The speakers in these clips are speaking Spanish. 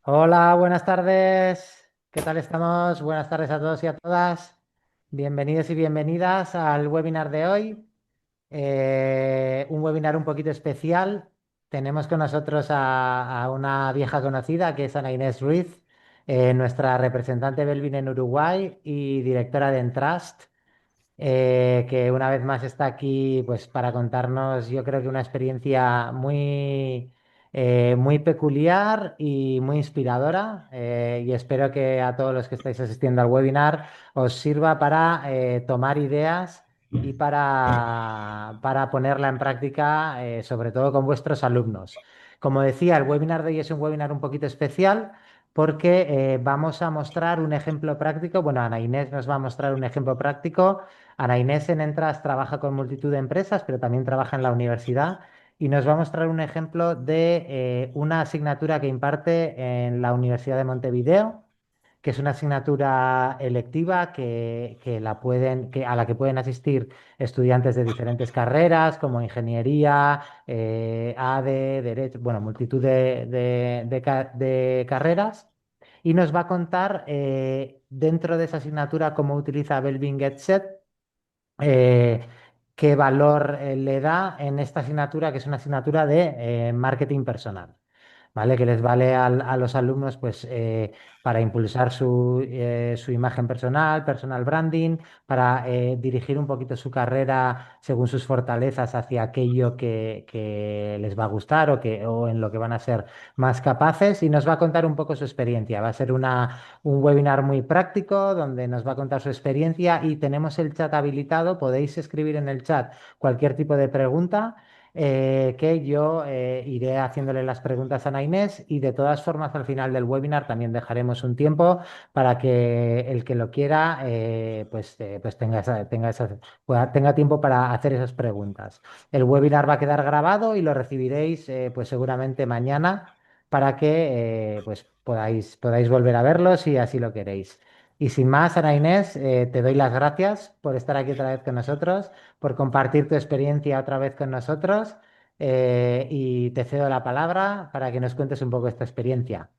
Hola, buenas tardes. ¿Qué tal estamos? Buenas tardes a todos y a todas. Bienvenidos y bienvenidas al webinar de hoy. Un webinar un poquito especial. Tenemos con nosotros a una vieja conocida que es Ana Inés Ruiz, nuestra representante Belvin en Uruguay y directora de Entrust, que una vez más está aquí pues, para contarnos, yo creo que una experiencia muy peculiar y muy inspiradora. Y espero que a todos los que estáis asistiendo al webinar os sirva para tomar ideas y para ponerla en práctica, sobre todo con vuestros alumnos. Como decía, el webinar de hoy es un webinar un poquito especial porque vamos a mostrar un ejemplo práctico. Bueno, Ana Inés nos va a mostrar un ejemplo práctico. Ana Inés en Entras trabaja con multitud de empresas, pero también trabaja en la universidad y nos va a mostrar un ejemplo de una asignatura que imparte en la Universidad de Montevideo, que es una asignatura electiva a la que pueden asistir estudiantes de diferentes carreras, como ingeniería, ADE, Derecho, bueno, multitud de carreras. Y nos va a contar dentro de esa asignatura cómo utiliza Belvin GetSet, eh, qué valor le da en esta asignatura, que es una asignatura de marketing personal. ¿Vale? Que les vale a los alumnos pues, para impulsar su imagen personal, personal branding, para dirigir un poquito su carrera según sus fortalezas hacia aquello que les va a gustar o en lo que van a ser más capaces, y nos va a contar un poco su experiencia. Va a ser un webinar muy práctico donde nos va a contar su experiencia y tenemos el chat habilitado. Podéis escribir en el chat cualquier tipo de pregunta, que yo iré haciéndole las preguntas a Ana Inés, y de todas formas al final del webinar también dejaremos un tiempo para que el que lo quiera pues tenga tiempo para hacer esas preguntas. El webinar va a quedar grabado y lo recibiréis pues seguramente mañana para que pues podáis volver a verlo si así lo queréis. Y sin más, Ana Inés, te doy las gracias por estar aquí otra vez con nosotros, por compartir tu experiencia otra vez con nosotros, y te cedo la palabra para que nos cuentes un poco esta experiencia.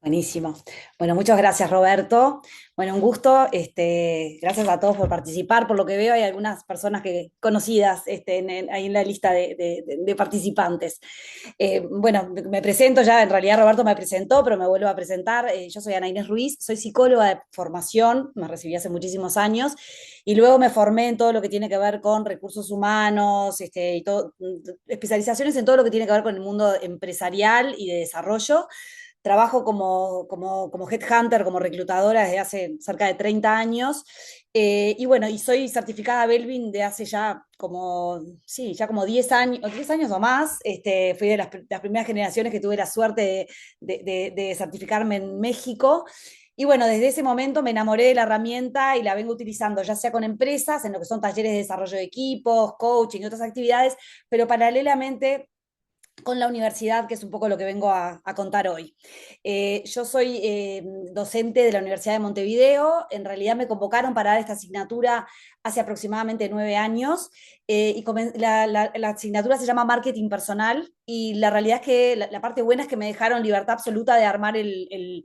Buenísimo. Bueno, muchas gracias, Roberto. Bueno, un gusto. Gracias a todos por participar. Por lo que veo, hay algunas personas conocidas ahí en la lista de participantes. Bueno, me presento ya. En realidad, Roberto me presentó, pero me vuelvo a presentar. Yo soy Ana Inés Ruiz, soy psicóloga de formación, me recibí hace muchísimos años y luego me formé en todo lo que tiene que ver con recursos humanos, y todo, especializaciones en todo lo que tiene que ver con el mundo empresarial y de desarrollo. Trabajo como headhunter, como reclutadora desde hace cerca de 30 años. Y bueno, y soy certificada Belvin de hace ya como, sí, ya como 10 años, 10 años o más. Fui de las primeras generaciones que tuve la suerte de certificarme en México. Y bueno, desde ese momento me enamoré de la herramienta y la vengo utilizando ya sea con empresas, en lo que son talleres de desarrollo de equipos, coaching y otras actividades, pero paralelamente con la universidad, que es un poco lo que vengo a contar hoy. Yo soy docente de la Universidad de Montevideo. En realidad me convocaron para dar esta asignatura hace aproximadamente 9 años, y la asignatura se llama Marketing Personal, y la realidad es que la parte buena es que me dejaron libertad absoluta de armar el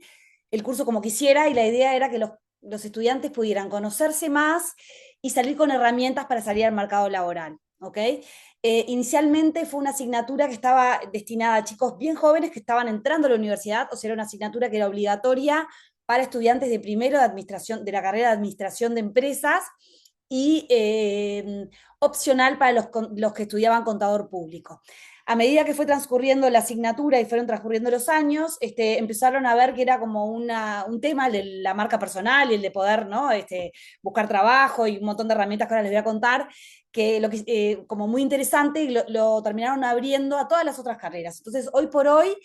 curso como quisiera, y la idea era que los estudiantes pudieran conocerse más y salir con herramientas para salir al mercado laboral. ¿Ok? Inicialmente fue una asignatura que estaba destinada a chicos bien jóvenes que estaban entrando a la universidad, o sea, era una asignatura que era obligatoria para estudiantes de primero de administración, de la carrera de administración de empresas, y opcional para los que estudiaban contador público. A medida que fue transcurriendo la asignatura y fueron transcurriendo los años, empezaron a ver que era como un tema el de la marca personal y el de poder, ¿no? Buscar trabajo y un montón de herramientas que ahora les voy a contar, que como muy interesante, y lo terminaron abriendo a todas las otras carreras. Entonces, hoy por hoy,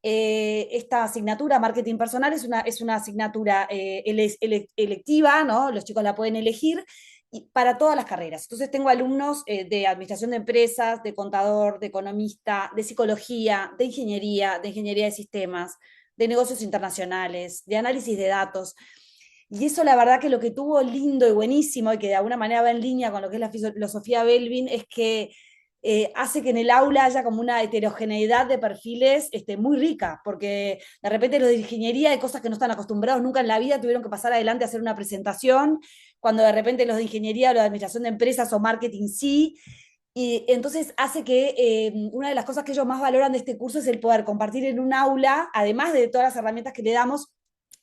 esta asignatura, Marketing Personal, es una asignatura electiva, ¿no? Los chicos la pueden elegir para todas las carreras. Entonces, tengo alumnos de administración de empresas, de contador, de economista, de psicología, de ingeniería de sistemas, de negocios internacionales, de análisis de datos. Y eso, la verdad, que lo que tuvo lindo y buenísimo, y que de alguna manera va en línea con lo que es la filosofía Belvin, es que hace que en el aula haya como una heterogeneidad de perfiles muy rica, porque de repente los de ingeniería hay cosas que no están acostumbrados nunca en la vida, tuvieron que pasar adelante a hacer una presentación, cuando de repente los de ingeniería o los de administración de empresas o marketing sí. Y entonces hace que una de las cosas que ellos más valoran de este curso es el poder compartir en un aula, además de todas las herramientas que le damos,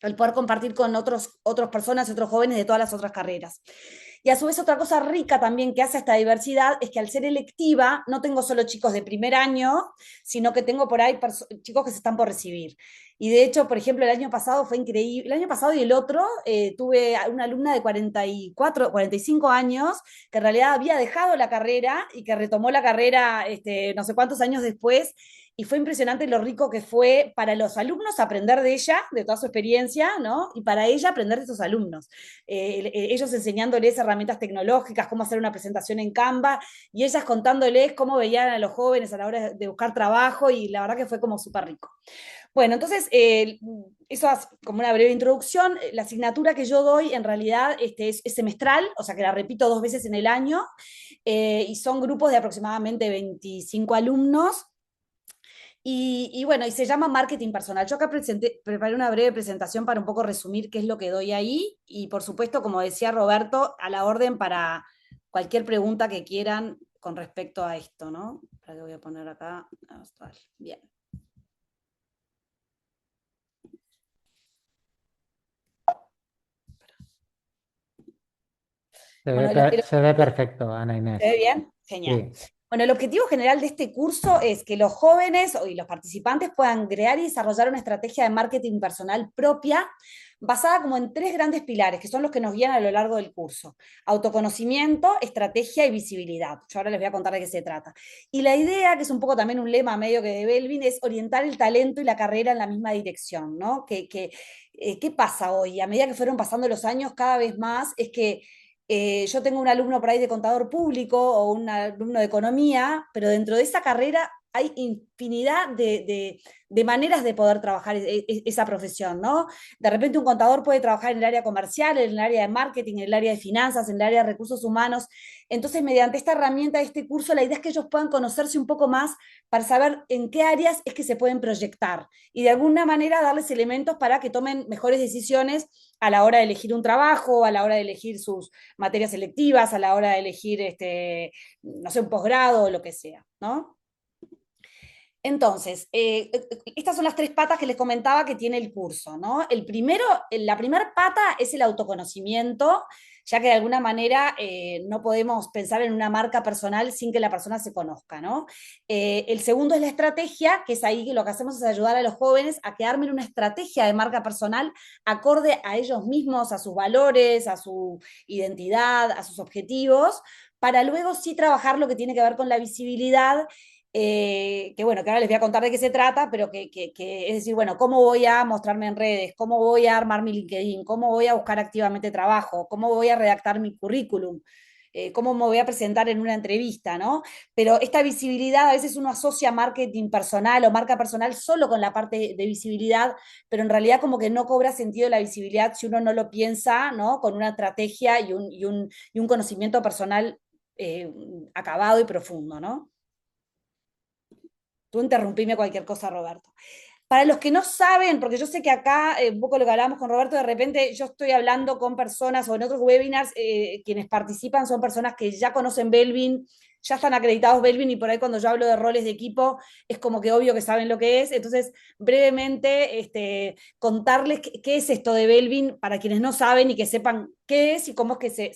el poder compartir con otras personas, otros jóvenes de todas las otras carreras. Y a su vez otra cosa rica también que hace esta diversidad es que al ser electiva no tengo solo chicos de primer año, sino que tengo por ahí chicos que se están por recibir. Y de hecho, por ejemplo, el año pasado fue increíble. El año pasado y el otro tuve una alumna de 44, 45 años que en realidad había dejado la carrera y que retomó la carrera no sé cuántos años después. Y fue impresionante lo rico que fue para los alumnos aprender de ella, de toda su experiencia, ¿no? Y para ella aprender de sus alumnos. Ellos enseñándoles herramientas tecnológicas, cómo hacer una presentación en Canva, y ellas contándoles cómo veían a los jóvenes a la hora de buscar trabajo, y la verdad que fue como súper rico. Bueno, entonces, eso es como una breve introducción. La asignatura que yo doy en realidad es semestral, o sea que la repito 2 veces en el año, y son grupos de aproximadamente 25 alumnos. Y bueno, y se llama marketing personal. Yo acá preparé una breve presentación para un poco resumir qué es lo que doy ahí. Y por supuesto, como decía Roberto, a la orden para cualquier pregunta que quieran con respecto a esto, ¿no? Para que voy a poner acá. Bien. Bueno, Se ve perfecto, Ana ¿se ve Inés. bien? Genial. Sí. Bueno, el objetivo general de este curso es que los jóvenes y los participantes puedan crear y desarrollar una estrategia de marketing personal propia, basada como en 3 grandes pilares, que son los que nos guían a lo largo del curso: autoconocimiento, estrategia y visibilidad. Yo ahora les voy a contar de qué se trata. Y la idea, que es un poco también un lema medio que de Belvin, es orientar el talento y la carrera en la misma dirección, ¿no? ¿Qué pasa hoy? A medida que fueron pasando los años, cada vez más es que yo tengo un alumno por ahí de contador público o un alumno de economía, pero dentro de esa carrera hay infinidad de maneras de poder trabajar esa profesión, ¿no? De repente un contador puede trabajar en el área comercial, en el área de marketing, en el área de finanzas, en el área de recursos humanos. Entonces, mediante esta herramienta de este curso, la idea es que ellos puedan conocerse un poco más para saber en qué áreas es que se pueden proyectar y de alguna manera darles elementos para que tomen mejores decisiones a la hora de elegir un trabajo, a la hora de elegir sus materias selectivas, a la hora de elegir, no sé, un posgrado o lo que sea, ¿no? Entonces, estas son las 3 patas que les comentaba que tiene el curso, ¿no? La primera pata es el autoconocimiento, ya que de alguna manera no podemos pensar en una marca personal sin que la persona se conozca, ¿no? El segundo es la estrategia, que es ahí que lo que hacemos es ayudar a los jóvenes a que armen una estrategia de marca personal acorde a ellos mismos, a sus valores, a su identidad, a sus objetivos, para luego sí trabajar lo que tiene que ver con la visibilidad, que bueno, que ahora les voy a contar de qué se trata, pero que es decir, bueno, ¿cómo voy a mostrarme en redes? ¿Cómo voy a armar mi LinkedIn? ¿Cómo voy a buscar activamente trabajo? ¿Cómo voy a redactar mi currículum? ¿Cómo me voy a presentar en una entrevista? ¿No? Pero esta visibilidad, a veces uno asocia marketing personal o marca personal solo con la parte de visibilidad, pero en realidad como que no cobra sentido la visibilidad si uno no lo piensa, ¿no? Con una estrategia y un conocimiento personal acabado y profundo, ¿no? Tú interrumpime cualquier cosa, Roberto. Para los que no saben, porque yo sé que acá, un poco lo que hablábamos con Roberto, de repente yo estoy hablando con personas o en otros webinars, quienes participan son personas que ya conocen Belvin, ya están acreditados Belvin, y por ahí cuando yo hablo de roles de equipo es como que obvio que saben lo que es. Entonces, brevemente, contarles qué es esto de Belvin para quienes no saben y que sepan qué es y cómo es que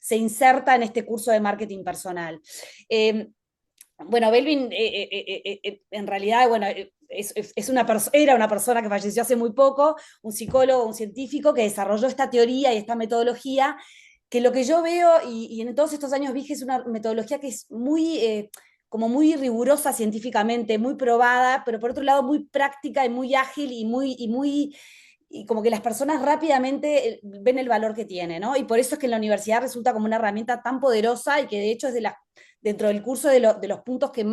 se inserta en este curso de marketing personal. Bueno, Belvin, en realidad, bueno, era una persona que falleció hace muy poco, un psicólogo, un científico que desarrolló esta teoría y esta metodología, que lo que yo veo, y en todos estos años vi que es una metodología que es como muy rigurosa científicamente, muy probada, pero por otro lado muy práctica y muy ágil y como que las personas rápidamente ven el valor que tiene, ¿no? Y por eso es que en la universidad resulta como una herramienta tan poderosa y que de hecho es dentro del curso de los puntos que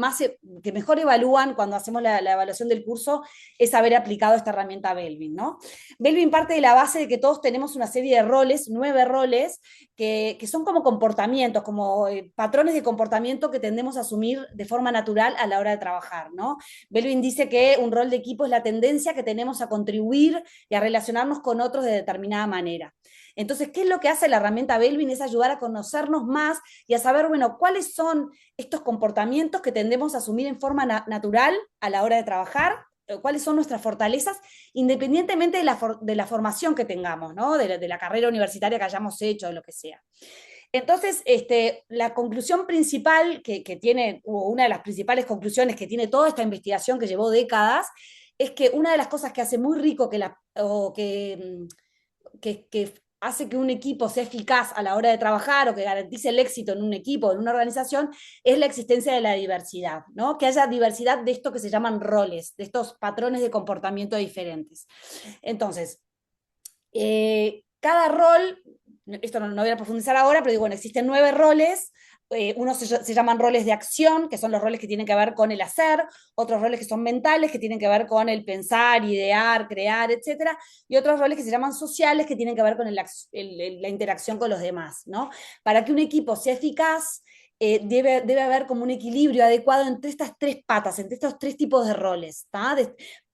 mejor evalúan cuando hacemos la evaluación del curso es haber aplicado esta herramienta Belvin, ¿no? Belvin parte de la base de que todos tenemos una serie de roles, 9 roles, que son como comportamientos, como patrones de comportamiento que tendemos a asumir de forma natural a la hora de trabajar, ¿no? Belvin dice que un rol de equipo es la tendencia que tenemos a contribuir y a relacionarnos con otros de determinada manera. Entonces, ¿qué es lo que hace la herramienta Belvin? Es ayudar a conocernos más y a saber, bueno, cuáles son estos comportamientos que tendemos a asumir en forma natural a la hora de trabajar, cuáles son nuestras fortalezas, independientemente de la formación que tengamos, ¿no? De la carrera universitaria que hayamos hecho, de lo que sea. Entonces, la conclusión principal que tiene, o una de las principales conclusiones que tiene toda esta investigación que llevó décadas, es que una de las cosas que hace muy rico que hace que un equipo sea eficaz a la hora de trabajar o que garantice el éxito en un equipo, en una organización, es la existencia de la diversidad, ¿no? Que haya diversidad de esto que se llaman roles, de estos patrones de comportamiento diferentes. Entonces, cada rol, esto no voy a profundizar ahora, pero digo, bueno, existen 9 roles. Unos se llaman roles de acción, que son los roles que tienen que ver con el hacer, otros roles que son mentales, que tienen que ver con el pensar, idear, crear, etcétera, y otros roles que se llaman sociales, que tienen que ver con la interacción con los demás, ¿no? Para que un equipo sea eficaz, debe haber como un equilibrio adecuado entre estas 3 patas, entre estos 3 tipos de roles.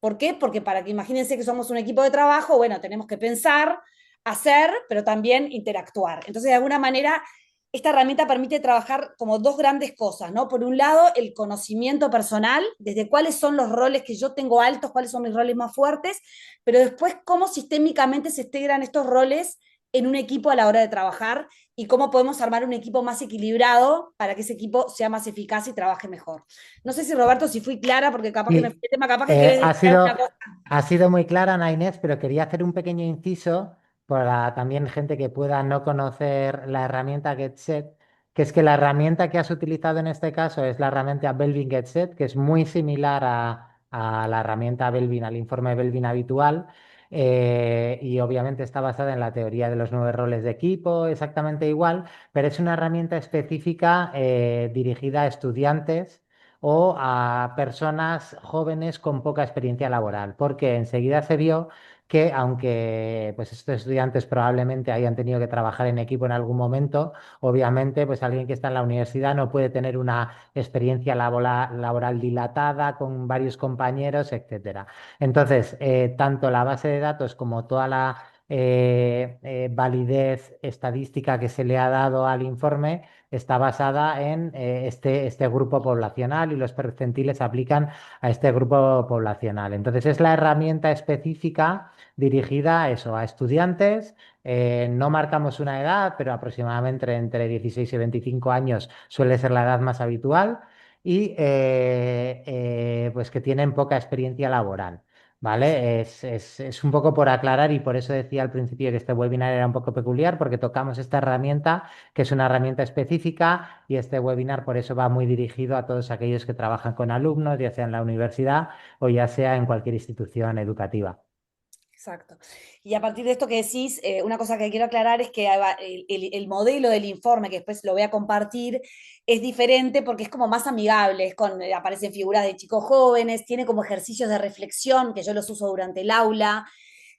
¿Por qué? Porque para que imagínense que somos un equipo de trabajo, bueno, tenemos que pensar, hacer, pero también interactuar. Entonces, de alguna manera, esta herramienta permite trabajar como 2 grandes cosas, ¿no? Por un lado, el conocimiento personal, desde cuáles son los roles que yo tengo altos, cuáles son mis roles más fuertes, pero después cómo sistémicamente se integran estos roles en un equipo a la hora de trabajar y cómo podemos armar un equipo más equilibrado para que ese equipo sea más eficaz y trabaje mejor. No sé si Roberto, si fui clara, porque capaz que me fui Y de tema, capaz que querés ha decir alguna sido, cosa. ha sido muy clara, Ana Inés, pero quería hacer un pequeño inciso para también gente que pueda no conocer la herramienta GetSet, que es que la herramienta que has utilizado en este caso es la herramienta Belvin GetSet, que es muy similar a la herramienta Belvin, al informe Belvin habitual, y obviamente está basada en la teoría de los 9 roles de equipo, exactamente igual, pero es una herramienta específica dirigida a estudiantes o a personas jóvenes con poca experiencia laboral, porque enseguida se vio que aunque pues estos estudiantes probablemente hayan tenido que trabajar en equipo en algún momento, obviamente pues alguien que está en la universidad no puede tener una experiencia laboral dilatada con varios compañeros, etcétera. Entonces, tanto la base de datos como toda la validez estadística que se le ha dado al informe está basada en este grupo poblacional y los percentiles se aplican a este grupo poblacional. Entonces es la herramienta específica dirigida a eso, a estudiantes. No marcamos una edad, pero aproximadamente entre 16 y 25 años suele ser la edad más habitual y pues que tienen poca experiencia laboral. ¿Vale? Es un poco por aclarar y por eso decía al principio que este webinar era un poco peculiar porque tocamos esta herramienta que es una herramienta específica y este webinar por eso va muy dirigido a todos aquellos que trabajan con alumnos, ya sea en la universidad o ya sea en cualquier institución educativa. Exacto. Y a partir de esto que decís, una cosa que quiero aclarar es que el modelo del informe, que después lo voy a compartir, es diferente porque es como más amigable, aparecen figuras de chicos jóvenes, tiene como ejercicios de reflexión, que yo los uso durante el aula,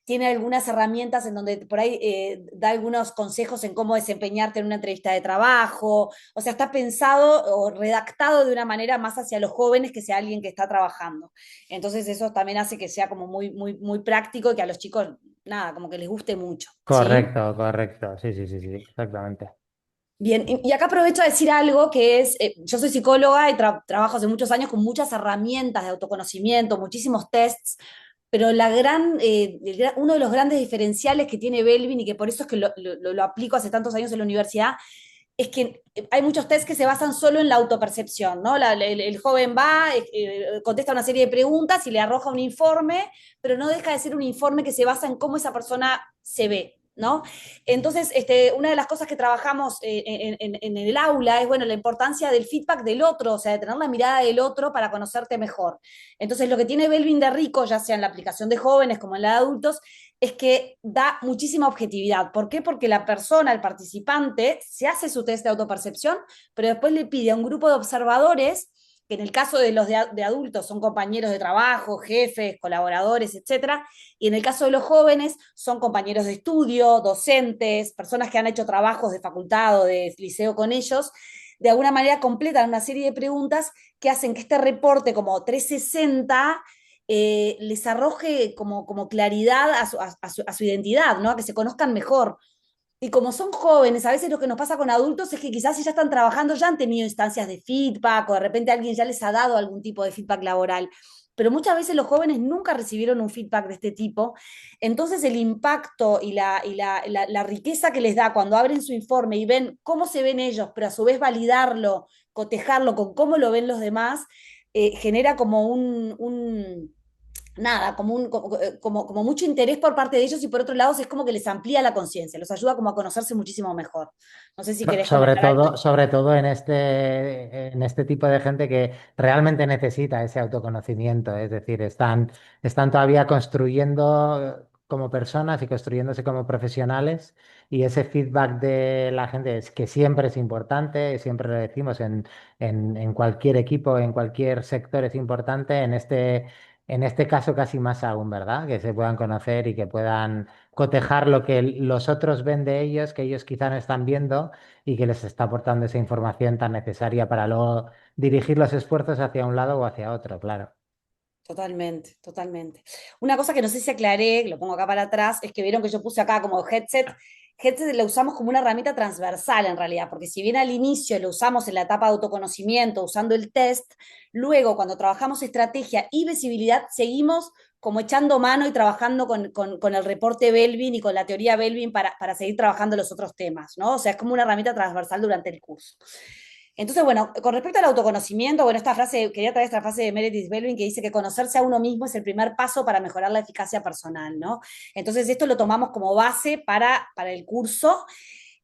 tiene algunas herramientas en donde por ahí da algunos consejos en cómo desempeñarte en una entrevista de trabajo, o sea, está pensado o redactado de una manera más hacia los jóvenes que sea alguien que está trabajando. Entonces eso también hace que sea como muy práctico y que a los chicos, nada, como que les guste mucho, ¿sí? Correcto, correcto. Sí, sí, sí, sí, exactamente. Bien, y acá aprovecho a decir algo que es, yo soy psicóloga y trabajo hace muchos años con muchas herramientas de autoconocimiento, muchísimos tests, pero uno de los grandes diferenciales que tiene Belvin y que por eso es que lo aplico hace tantos años en la universidad, es que hay muchos tests que se basan solo en la autopercepción, ¿no? El joven va, contesta una serie de preguntas y le arroja un informe, pero no deja de ser un informe que se basa en cómo esa persona se ve. ¿no? Entonces, una de las cosas que trabajamos en el aula es, bueno, la importancia del feedback del otro, o sea, de tener la mirada del otro para conocerte mejor. Entonces, lo que tiene Belvin de rico, ya sea en la aplicación de jóvenes como en la de adultos, es que da muchísima objetividad. ¿Por qué? Porque la persona, el participante, se hace su test de autopercepción, pero después le pide a un grupo de observadores que en el caso de los de adultos son compañeros de trabajo, jefes, colaboradores, etcétera, y en el caso de los jóvenes son compañeros de estudio, docentes, personas que han hecho trabajos de facultad o de liceo con ellos, de alguna manera completan una serie de preguntas que hacen que este reporte como 360 les arroje como claridad a su identidad, ¿no? A que se conozcan mejor. Y como son jóvenes, a veces lo que nos pasa con adultos es que quizás si ya están trabajando, ya han tenido instancias de feedback o de repente alguien ya les ha dado algún tipo de feedback laboral. Pero muchas veces los jóvenes nunca recibieron un feedback de este tipo. Entonces el impacto y la riqueza que les da cuando abren su informe y ven cómo se ven ellos, pero a su vez validarlo, cotejarlo con cómo lo ven los demás, genera como nada, como mucho interés por parte de ellos y por otro lado es como que les amplía la conciencia, los ayuda como a conocerse muchísimo mejor. No sé si querés comentar algo. Sobre todo en este tipo de gente que realmente necesita ese autoconocimiento, es decir, están todavía construyendo como personas y construyéndose como profesionales y ese feedback de la gente es que siempre es importante, siempre lo decimos en cualquier equipo, en cualquier sector es importante, en este caso casi más aún, ¿verdad? Que se puedan conocer y que puedan cotejar lo que los otros ven de ellos, que ellos quizá no están viendo y que les está aportando esa información tan necesaria para luego dirigir los esfuerzos hacia un lado o hacia otro, claro. Totalmente, totalmente. Una cosa que no sé si aclaré, lo pongo acá para atrás, es que vieron que yo puse acá como headset. Headset lo usamos como una herramienta transversal en realidad, porque si bien al inicio lo usamos en la etapa de autoconocimiento, usando el test, luego cuando trabajamos estrategia y visibilidad, seguimos como echando mano y trabajando con el reporte Belvin y con la teoría Belvin para seguir trabajando los otros temas, ¿no? O sea, es como una herramienta transversal durante el curso. Entonces, bueno, con respecto al autoconocimiento, bueno, esta frase, quería traer esta frase de Meredith Belvin que dice que conocerse a uno mismo es el primer paso para mejorar la eficacia personal, ¿no? Entonces, esto lo tomamos como base para el curso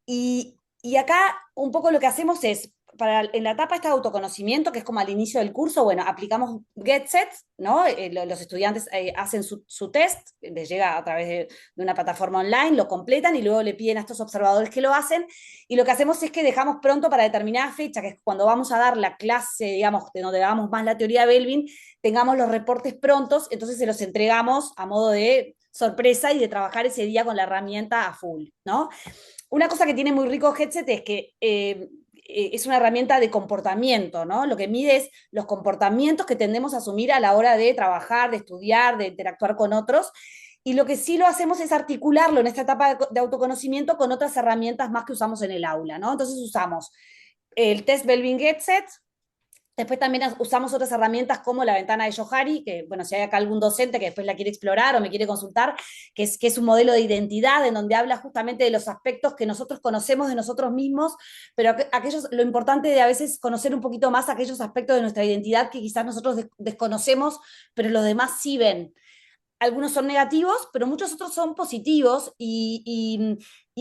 y acá un poco lo que hacemos es, en la etapa esta de autoconocimiento, que es como al inicio del curso, bueno, aplicamos GetSet, ¿no? Los estudiantes hacen su test, les llega a través de una plataforma online, lo completan y luego le piden a estos observadores que lo hacen. Y lo que hacemos es que dejamos pronto para determinada fecha, que es cuando vamos a dar la clase, digamos, de donde damos más la teoría de Belvin, tengamos los reportes prontos, entonces se los entregamos a modo de sorpresa y de trabajar ese día con la herramienta a full, ¿no? Una cosa que tiene muy rico Headset es que es una herramienta de comportamiento, ¿no? Lo que mide es los comportamientos que tendemos a asumir a la hora de trabajar, de estudiar, de interactuar con otros. Y lo que sí lo hacemos es articularlo en esta etapa de autoconocimiento con otras herramientas más que usamos en el aula, ¿no? Entonces usamos el test Belvin Getset. Después también usamos otras herramientas como la ventana de Johari, que, bueno, si hay acá algún docente que después la quiere explorar o me quiere consultar, que es un modelo de identidad en donde habla justamente de los aspectos que nosotros conocemos de nosotros mismos, pero aquellos, lo importante de a veces conocer un poquito más aquellos aspectos de nuestra identidad que quizás nosotros desconocemos, pero los demás sí ven. Algunos son negativos, pero muchos otros son positivos y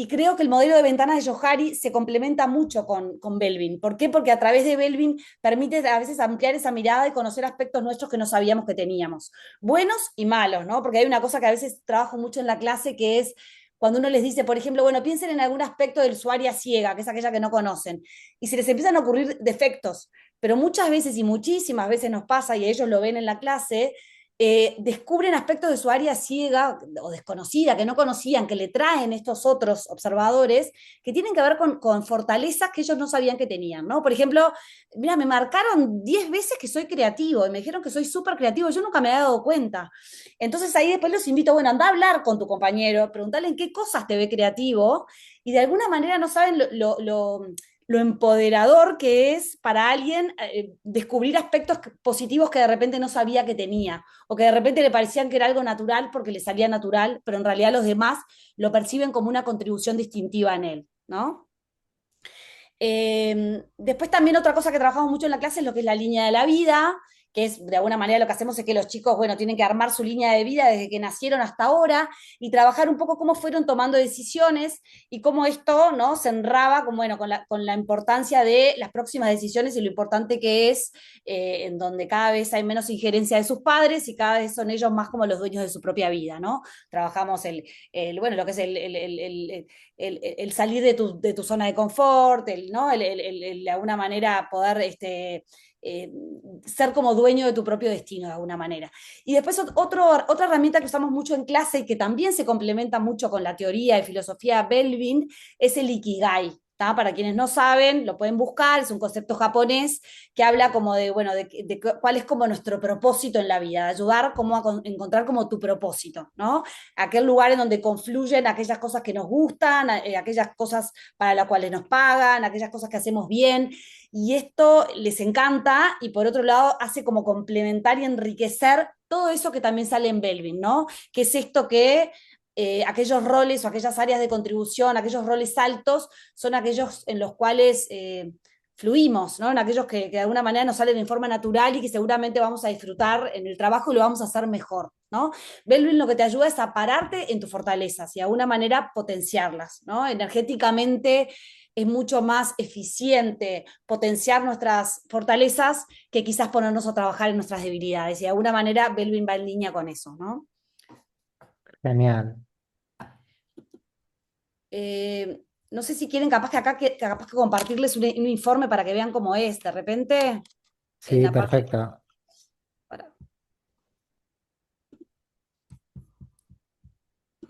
creo que el modelo de ventanas de Johari se complementa mucho con Belvin. ¿Por qué? Porque a través de Belvin permite a veces ampliar esa mirada y conocer aspectos nuestros que no sabíamos que teníamos, buenos y malos, ¿no? Porque hay una cosa que a veces trabajo mucho en la clase que es cuando uno les dice, por ejemplo, bueno, piensen en algún aspecto del su área ciega, que es aquella que no conocen, y se les empiezan a ocurrir defectos, pero muchas veces y muchísimas veces nos pasa, y ellos lo ven en la clase, descubren aspectos de su área ciega o desconocida, que no conocían, que le traen estos otros observadores, que tienen que ver con fortalezas que ellos no sabían que tenían, ¿no? Por ejemplo, mira, me marcaron 10 veces que soy creativo y me dijeron que soy súper creativo, yo nunca me había dado cuenta. Entonces ahí después los invito, bueno, anda a hablar con tu compañero, preguntarle en qué cosas te ve creativo y de alguna manera no saben lo empoderador que es para alguien descubrir aspectos positivos que de repente no sabía que tenía, o que de repente le parecían que era algo natural porque le salía natural, pero en realidad los demás lo perciben como una contribución distintiva en él, ¿no? Después también otra cosa que trabajamos mucho en la clase es lo que es la línea de la vida, que es de alguna manera lo que hacemos es que los chicos, bueno, tienen que armar su línea de vida desde que nacieron hasta ahora y trabajar un poco cómo fueron tomando decisiones y cómo esto, ¿no? Se enraba con, bueno, con la importancia de las próximas decisiones y lo importante que es en donde cada vez hay menos injerencia de sus padres y cada vez son ellos más como los dueños de su propia vida, ¿no? Trabajamos bueno, lo que es el salir de tu zona de confort, ¿no? De alguna manera poder eh, ser como dueño de tu propio destino de alguna manera. Y después otra herramienta que usamos mucho en clase y que también se complementa mucho con la teoría y filosofía Belvin es el Ikigai. ¿Tá? Para quienes no saben, lo pueden buscar, es un concepto japonés que habla como de, bueno, de cuál es como nuestro propósito en la vida, de ayudar como a encontrar como tu propósito, ¿no? Aquel lugar en donde confluyen aquellas cosas que nos gustan, aquellas cosas para las cuales nos pagan, aquellas cosas que hacemos bien, y esto les encanta y por otro lado hace como complementar y enriquecer todo eso que también sale en Belvin, ¿no? Que es esto que aquellos roles o aquellas áreas de contribución, aquellos roles altos, son aquellos en los cuales fluimos, ¿no? En aquellos que de alguna manera nos salen en forma natural y que seguramente vamos a disfrutar en el trabajo y lo vamos a hacer mejor, ¿no? Belvin lo que te ayuda es a pararte en tus fortalezas y de alguna manera potenciarlas, ¿no? Energéticamente es mucho más eficiente potenciar nuestras fortalezas que quizás ponernos a trabajar en nuestras debilidades. Y de alguna manera Belvin va en línea con eso, ¿no? Genial. No sé si quieren capaz que compartirles un informe para que vean cómo es de repente en Sí, la parte... perfecto. Para,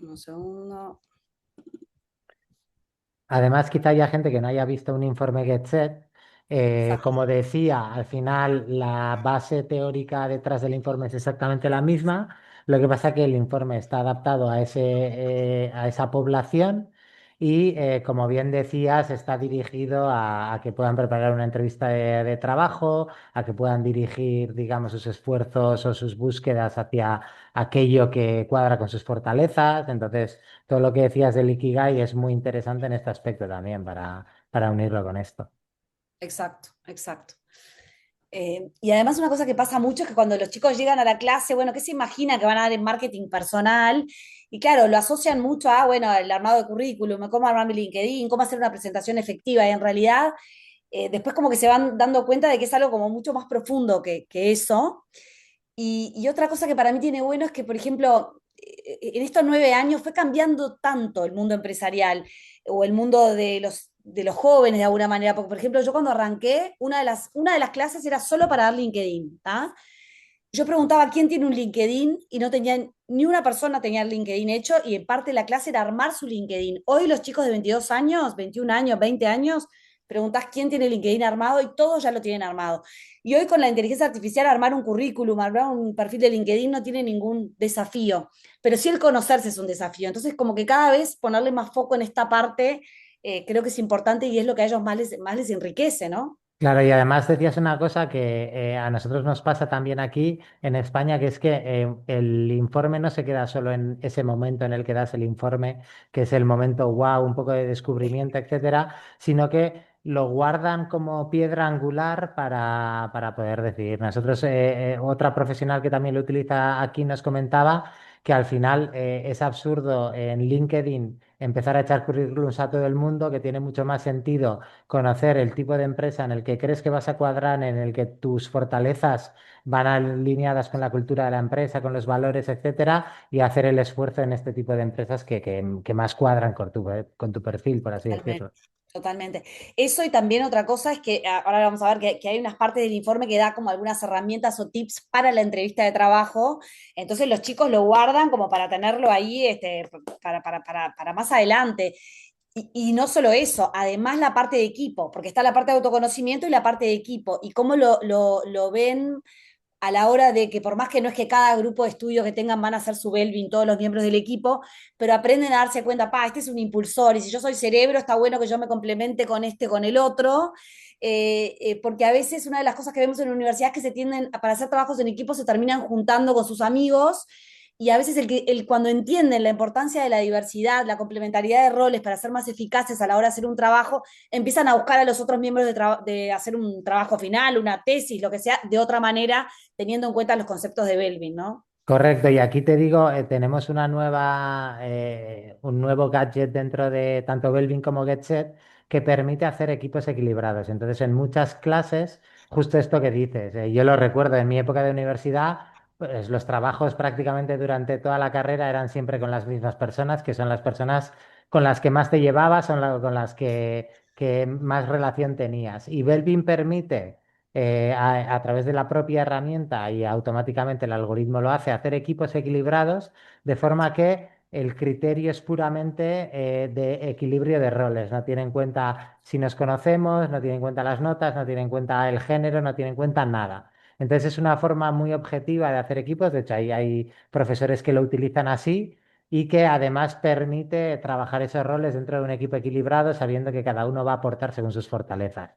un segundo. Además, quizá haya gente que no haya visto un informe GetSet. Exacto. Como decía, al final la base teórica detrás del informe es exactamente la misma. Lo que pasa es que el informe está adaptado a esa población y, como bien decías, está dirigido a que puedan preparar una entrevista de trabajo, a que puedan dirigir, digamos, sus esfuerzos o sus búsquedas hacia aquello que cuadra con sus fortalezas. Entonces, todo lo que decías del Ikigai es muy interesante en este aspecto también para unirlo con esto. Exacto, exacto. Y además una cosa que pasa mucho es que cuando los chicos llegan a la clase, bueno, ¿qué se imagina que van a dar en marketing personal? Y claro, lo asocian mucho a, bueno, el armado de currículum, cómo armar mi LinkedIn, cómo hacer una presentación efectiva. Y en realidad, después como que se van dando cuenta de que es algo como mucho más profundo que eso. Y otra cosa que para mí tiene bueno es que, por ejemplo, en estos 9 años fue cambiando tanto el mundo empresarial o el mundo de los jóvenes de alguna manera, porque por ejemplo yo cuando arranqué, una de las clases era solo para dar LinkedIn, ¿tá? Yo preguntaba quién tiene un LinkedIn y no tenían, ni una persona tenía el LinkedIn hecho y en parte la clase era armar su LinkedIn. Hoy los chicos de 22 años, 21 años, 20 años, preguntás quién tiene el LinkedIn armado y todos ya lo tienen armado. Y hoy con la inteligencia artificial armar un currículum, armar un perfil de LinkedIn no tiene ningún desafío, pero sí el conocerse es un desafío. Entonces como que cada vez ponerle más foco en esta parte creo que es importante y es lo que a ellos más les enriquece, ¿no? Claro, y además decías una cosa que a nosotros nos pasa también aquí en España, que es que el informe no se queda solo en ese momento en el que das el informe, que es el momento wow, un poco de descubrimiento, etcétera, sino que lo guardan como piedra angular para poder decidir. Nosotros, otra profesional que también lo utiliza aquí nos comentaba que al final es absurdo en LinkedIn empezar a echar currículums a todo el mundo, que tiene mucho más sentido conocer el tipo de empresa en el que crees que vas a cuadrar, en el que tus fortalezas van alineadas con la cultura de la empresa, con los valores, etcétera, y hacer el esfuerzo en este tipo de empresas que más cuadran con tu perfil, por así Totalmente, decirlo. totalmente. Eso y también otra cosa es que ahora vamos a ver que hay unas partes del informe que da como algunas herramientas o tips para la entrevista de trabajo. Entonces los chicos lo guardan como para tenerlo ahí para más adelante. Y no solo eso, además la parte de equipo, porque está la parte de autoconocimiento y la parte de equipo. Y cómo lo ven a la hora de que por más que no es que cada grupo de estudio que tengan van a hacer su Belvin, todos los miembros del equipo, pero aprenden a darse cuenta, este es un impulsor y si yo soy cerebro, está bueno que yo me complemente con este, con el otro, porque a veces una de las cosas que vemos en la universidad es que se tienden, para hacer trabajos en equipo, se terminan juntando con sus amigos y a veces cuando entienden la importancia de la diversidad, la complementariedad de roles para ser más eficaces a la hora de hacer un trabajo, empiezan a buscar a los otros miembros de hacer un trabajo final, una tesis, lo que sea, de otra manera, teniendo en cuenta los conceptos de Belvin, ¿no? Correcto, y aquí te digo, tenemos un nuevo gadget dentro de tanto Belvin como GetSet que permite hacer equipos equilibrados. Entonces, en muchas clases, justo esto que dices, yo lo recuerdo en mi época de universidad, pues los trabajos prácticamente durante toda la carrera eran siempre con las mismas personas, que son las personas con las que más te llevabas, con las que más relación tenías. Y Belvin permite a través de la propia herramienta y automáticamente el algoritmo lo hace, hacer equipos equilibrados, de forma que el criterio es puramente de equilibrio de roles. No tiene en cuenta si nos conocemos, no tiene en cuenta las notas, no tiene en cuenta el género, no tiene en cuenta nada. Entonces es una forma muy objetiva de hacer equipos. De hecho, hay profesores que lo utilizan así y que además permite trabajar esos roles dentro de un equipo equilibrado, sabiendo que cada uno va a aportar según sus fortalezas.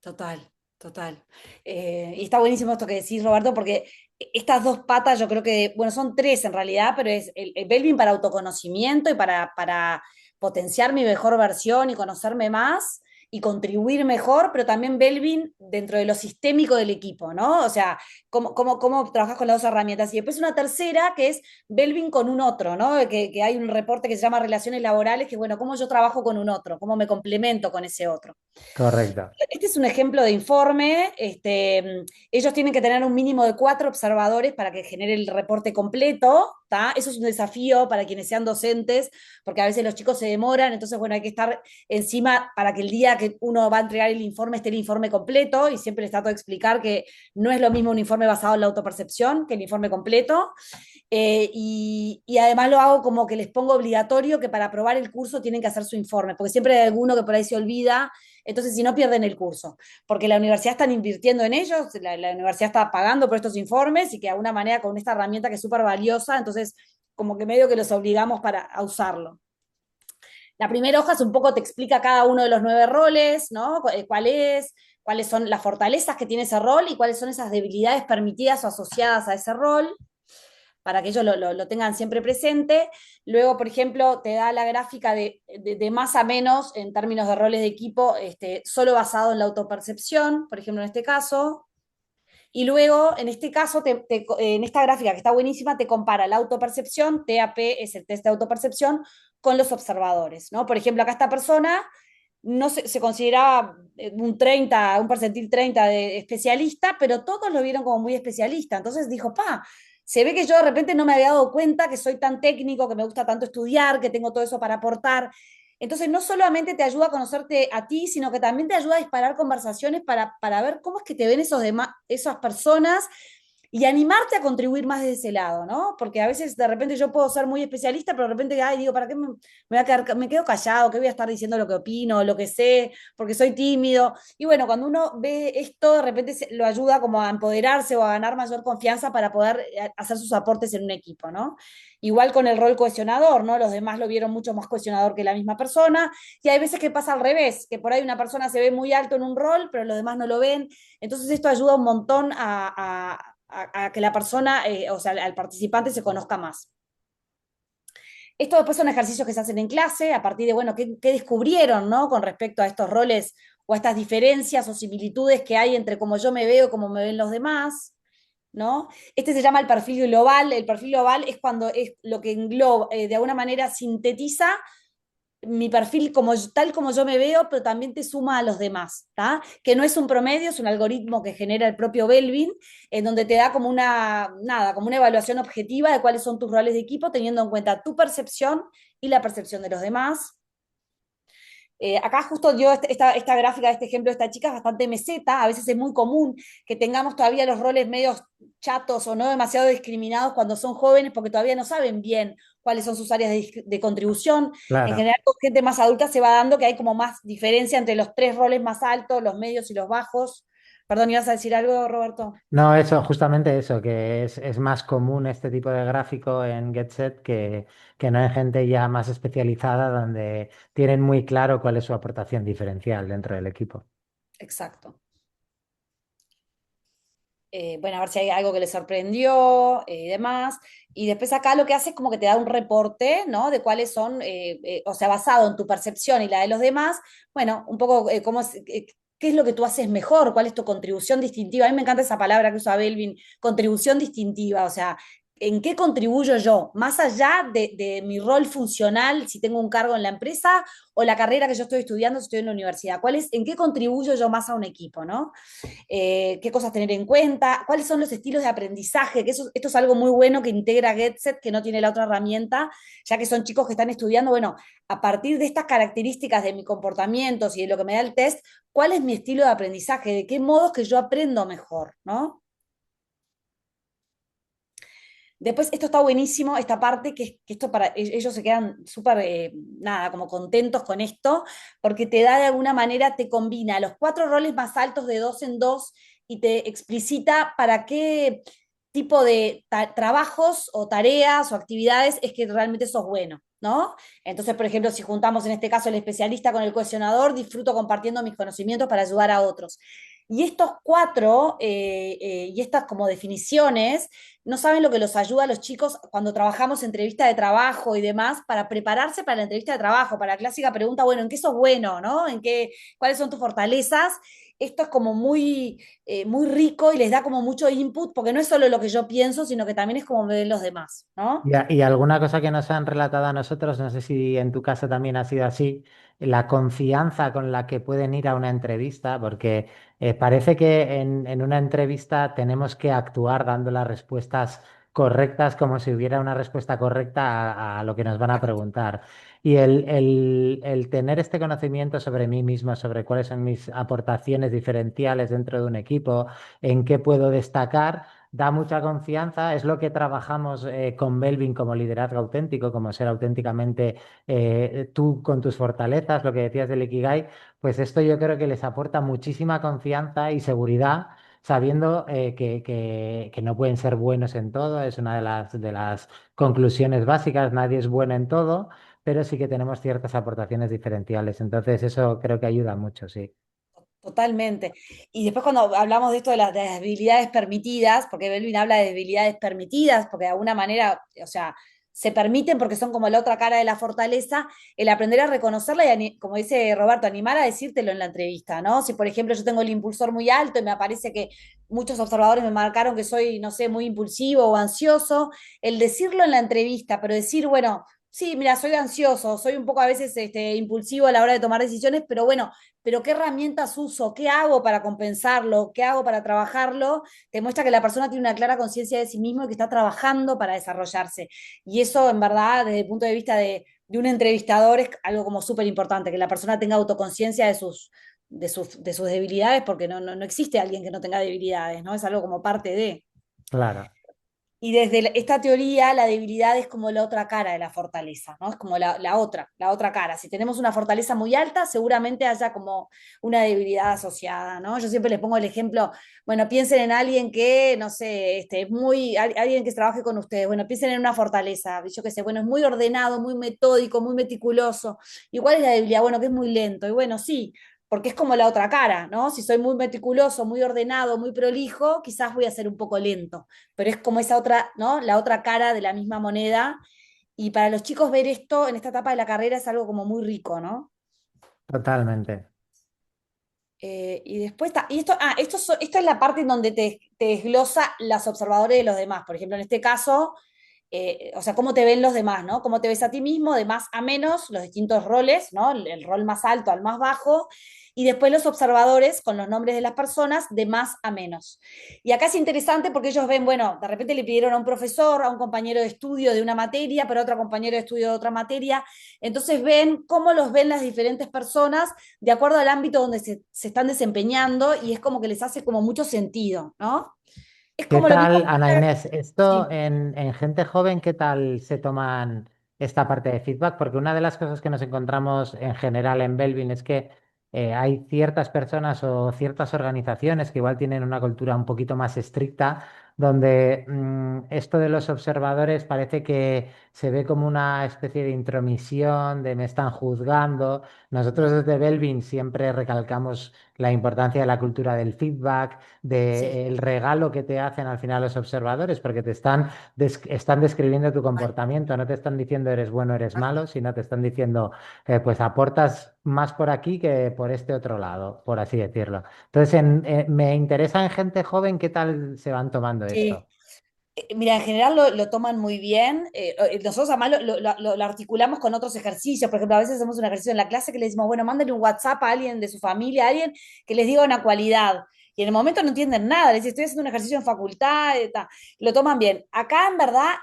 Total, total. Y está buenísimo esto que decís, Roberto, porque estas dos patas yo creo que, bueno, son tres en realidad, pero es el Belvin para autoconocimiento y para potenciar mi mejor versión y conocerme más y contribuir mejor, pero también Belvin dentro de lo sistémico del equipo, ¿no? O sea, cómo trabajas con las dos herramientas. Y después una tercera que es Belvin con un otro, ¿no? Que hay un reporte que se llama Relaciones Laborales, que bueno, cómo yo trabajo con un otro, cómo me complemento con ese otro. Correcto. Este es un ejemplo de informe. Ellos tienen que tener un mínimo de 4 observadores para que genere el reporte completo. ¿Tá? Eso es un desafío para quienes sean docentes, porque a veces los chicos se demoran, entonces, bueno, hay que estar encima para que el día que uno va a entregar el informe esté el informe completo, y siempre les trato de explicar que no es lo mismo un informe basado en la autopercepción que el informe completo. Y además lo hago como que les pongo obligatorio que para aprobar el curso tienen que hacer su informe, porque siempre hay alguno que por ahí se olvida, entonces si no pierden el curso, porque la universidad está invirtiendo en ellos, la universidad está pagando por estos informes y que de alguna manera con esta herramienta que es súper valiosa, entonces como que medio que los obligamos a usarlo. La primera hoja es un poco, te explica cada uno de los 9 roles, ¿no? Cuáles son las fortalezas que tiene ese rol y cuáles son esas debilidades permitidas o asociadas a ese rol, para que ellos lo tengan siempre presente. Luego, por ejemplo, te da la gráfica de más a menos en términos de roles de equipo, solo basado en la autopercepción, por ejemplo, en este caso. Y luego, en este caso, en esta gráfica que está buenísima, te compara la autopercepción, TAP es el test de autopercepción, con los observadores, ¿no? Por ejemplo, acá esta persona no se consideraba un percentil 30 de especialista, pero todos lo vieron como muy especialista. Entonces dijo, se ve que yo de repente no me había dado cuenta que soy tan técnico, que me gusta tanto estudiar, que tengo todo eso para aportar. Entonces, no solamente te ayuda a conocerte a ti, sino que también te ayuda a disparar conversaciones para ver cómo es que te ven esas personas y animarte a contribuir más desde ese lado, ¿no? Porque a veces de repente yo puedo ser muy especialista, pero de repente, ay, digo, ¿para qué me voy a quedar, me quedo callado? ¿Qué voy a estar diciendo lo que opino, lo que sé, porque soy tímido? Y bueno, cuando uno ve esto, de repente lo ayuda como a empoderarse o a ganar mayor confianza para poder hacer sus aportes en un equipo, ¿no? Igual con el rol cohesionador, ¿no? Los demás lo vieron mucho más cohesionador que la misma persona, y hay veces que pasa al revés, que por ahí una persona se ve muy alto en un rol, pero los demás no lo ven. Entonces esto ayuda un montón a que la persona, o sea, al participante se conozca más. Esto después son ejercicios que se hacen en clase, a partir de, bueno, qué descubrieron, ¿no? Con respecto a estos roles o a estas diferencias o similitudes que hay entre cómo yo me veo y cómo me ven los demás, ¿no? Este se llama el perfil global. El perfil global es cuando es lo que engloba, de alguna manera sintetiza mi perfil tal como yo me veo, pero también te suma a los demás, ¿tá? Que no es un promedio, es un algoritmo que genera el propio Belvin, en donde te da como como una evaluación objetiva de cuáles son tus roles de equipo, teniendo en cuenta tu percepción y la percepción de los demás. Acá justo dio esta gráfica, este ejemplo de esta chica es bastante meseta. A veces es muy común que tengamos todavía los roles medios chatos o no demasiado discriminados cuando son jóvenes, porque todavía no saben bien cuáles son sus áreas de contribución. En Claro. general, con gente más adulta se va dando que hay como más diferencia entre los 3 roles más altos, los medios y los bajos. Perdón, ¿ibas a decir algo, Roberto? No, eso, justamente eso, que es más común este tipo de gráfico en GetSet que no en gente ya más especializada donde tienen muy claro cuál es su aportación diferencial dentro del equipo. Exacto. bueno, a ver si hay algo que le sorprendió y demás. Y después acá lo que hace es como que te da un reporte, ¿no? De cuáles son, o sea, basado en tu percepción y la de los demás, bueno, un poco qué es lo que tú haces mejor, cuál es tu contribución distintiva. A mí me encanta esa palabra que usa Belvin, contribución distintiva, o sea, ¿en qué contribuyo yo? Más allá de mi rol funcional, si tengo un cargo en la empresa o la carrera que yo estoy estudiando, si estoy en la universidad. ¿En qué contribuyo yo más a un equipo, ¿no? Qué cosas tener en cuenta, cuáles son los estilos de aprendizaje, que esto es algo muy bueno que integra GetSet, que no tiene la otra herramienta, ya que son chicos que están estudiando, bueno, a partir de estas características de mi comportamiento y de lo que me da el test, ¿cuál es mi estilo de aprendizaje? ¿De qué modos que yo aprendo mejor? ¿No? Después, esto está buenísimo, esta parte, que esto para ellos se quedan súper, nada, como contentos con esto, porque te da de alguna manera, te combina los 4 roles más altos de dos en dos y te explicita para qué tipo de trabajos o tareas o actividades es que realmente sos bueno, ¿no? Entonces, por ejemplo, si juntamos en este caso el especialista con el cohesionador, disfruto compartiendo mis conocimientos para ayudar a otros. Y estos 4 y estas como definiciones no saben lo que los ayuda a los chicos cuando trabajamos entrevista de trabajo y demás para prepararse para la entrevista de trabajo, para la clásica pregunta, bueno, ¿en qué sos bueno, no? ¿Cuáles son tus fortalezas? Esto es como muy rico y les da como mucho input, porque no es solo lo que yo pienso, sino que también es como me ven los demás, ¿no? Y alguna cosa que nos han relatado a nosotros, no sé si en tu caso también ha sido así, la confianza con la que pueden ir a una entrevista, porque parece que en una entrevista tenemos que actuar dando las respuestas correctas como si hubiera una respuesta correcta a lo que nos van a preguntar. Y el tener este conocimiento sobre mí mismo, sobre cuáles son mis aportaciones diferenciales dentro de un equipo, en qué puedo destacar da mucha confianza, es lo que trabajamos con Belvin como liderazgo auténtico, como ser auténticamente tú con tus fortalezas, lo que decías del Ikigai, pues esto yo creo que les aporta muchísima confianza y seguridad, sabiendo que no pueden ser buenos en todo, es una de las conclusiones básicas, nadie es bueno en todo, pero sí que tenemos ciertas aportaciones diferenciales, entonces eso creo que ayuda mucho, sí. Totalmente. Y después cuando hablamos de esto de las habilidades permitidas, porque Belvin habla de habilidades permitidas, porque de alguna manera, o sea, se permiten porque son como la otra cara de la fortaleza, el aprender a reconocerla y, como dice Roberto, animar a decírtelo en la entrevista, ¿no? Si, por ejemplo, yo tengo el impulsor muy alto y me aparece que muchos observadores me marcaron que soy, no sé, muy impulsivo o ansioso, el decirlo en la entrevista, pero decir, bueno, sí, mira, soy ansioso, soy un poco a veces impulsivo a la hora de tomar decisiones, pero bueno, pero qué herramientas uso, qué hago para compensarlo, qué hago para trabajarlo, te muestra que la persona tiene una clara conciencia de sí mismo y que está trabajando para desarrollarse. Y eso, en verdad, desde el punto de vista de un entrevistador, es algo como súper importante, que la persona tenga autoconciencia de sus debilidades, porque no existe alguien que no tenga debilidades, ¿no? Es algo como parte de. Claro. Y desde esta teoría, la debilidad es como la otra cara de la fortaleza, ¿no? Es como la otra cara. Si tenemos una fortaleza muy alta, seguramente haya como una debilidad asociada, ¿no? Yo siempre les pongo el ejemplo, bueno, piensen en alguien que, no sé, alguien que trabaje con ustedes, bueno, piensen en una fortaleza, yo qué sé, bueno, es muy ordenado, muy metódico, muy meticuloso. Igual es la debilidad, bueno, que es muy lento. Y bueno, sí, porque es como la otra cara, ¿no? Si soy muy meticuloso, muy ordenado, muy prolijo, quizás voy a ser un poco lento, pero es como esa otra, ¿no? La otra cara de la misma moneda. Y para los chicos ver esto en esta etapa de la carrera es algo como muy rico, ¿no? Totalmente. Y después está, y esta es la parte en donde te desglosa los observadores de los demás. Por ejemplo, en este caso, o sea, cómo te ven los demás, ¿no? Cómo te ves a ti mismo, de más a menos, los distintos roles, ¿no? El rol más alto al más bajo, y después los observadores con los nombres de las personas, de más a menos. Y acá es interesante porque ellos ven, bueno, de repente le pidieron a un profesor, a un compañero de estudio de una materia, pero a otro compañero de estudio de otra materia, entonces ven cómo los ven las diferentes personas de acuerdo al ámbito donde se están desempeñando y es como que les hace como mucho sentido, ¿no? Es ¿Qué como lo mismo. tal, Ana Inés? Esto Sí. en gente joven, ¿qué tal se toman esta parte de feedback? Porque una de las cosas que nos encontramos en general en Belvin es que hay ciertas personas o ciertas organizaciones que igual tienen una cultura un poquito más estricta donde esto de los observadores parece que se ve como una especie de intromisión, de me están juzgando. Nosotros desde Belvin siempre recalcamos la importancia de la cultura del feedback, Sí, del regalo que te hacen al final los observadores, porque te están describiendo tu total. comportamiento, no te están diciendo eres bueno, eres malo, sino te están diciendo pues aportas más por aquí que por este otro lado, por así decirlo. Entonces, me interesa en gente joven qué tal se van tomando Sí. esto. Mira, en general lo toman muy bien. Nosotros además lo articulamos con otros ejercicios. Por ejemplo, a veces hacemos un ejercicio en la clase que le decimos, bueno, mándenle un WhatsApp a alguien de su familia, a alguien que les diga una cualidad. Y en el momento no entienden nada. Les dice, estoy haciendo un ejercicio en facultad, lo toman bien. Acá, en verdad,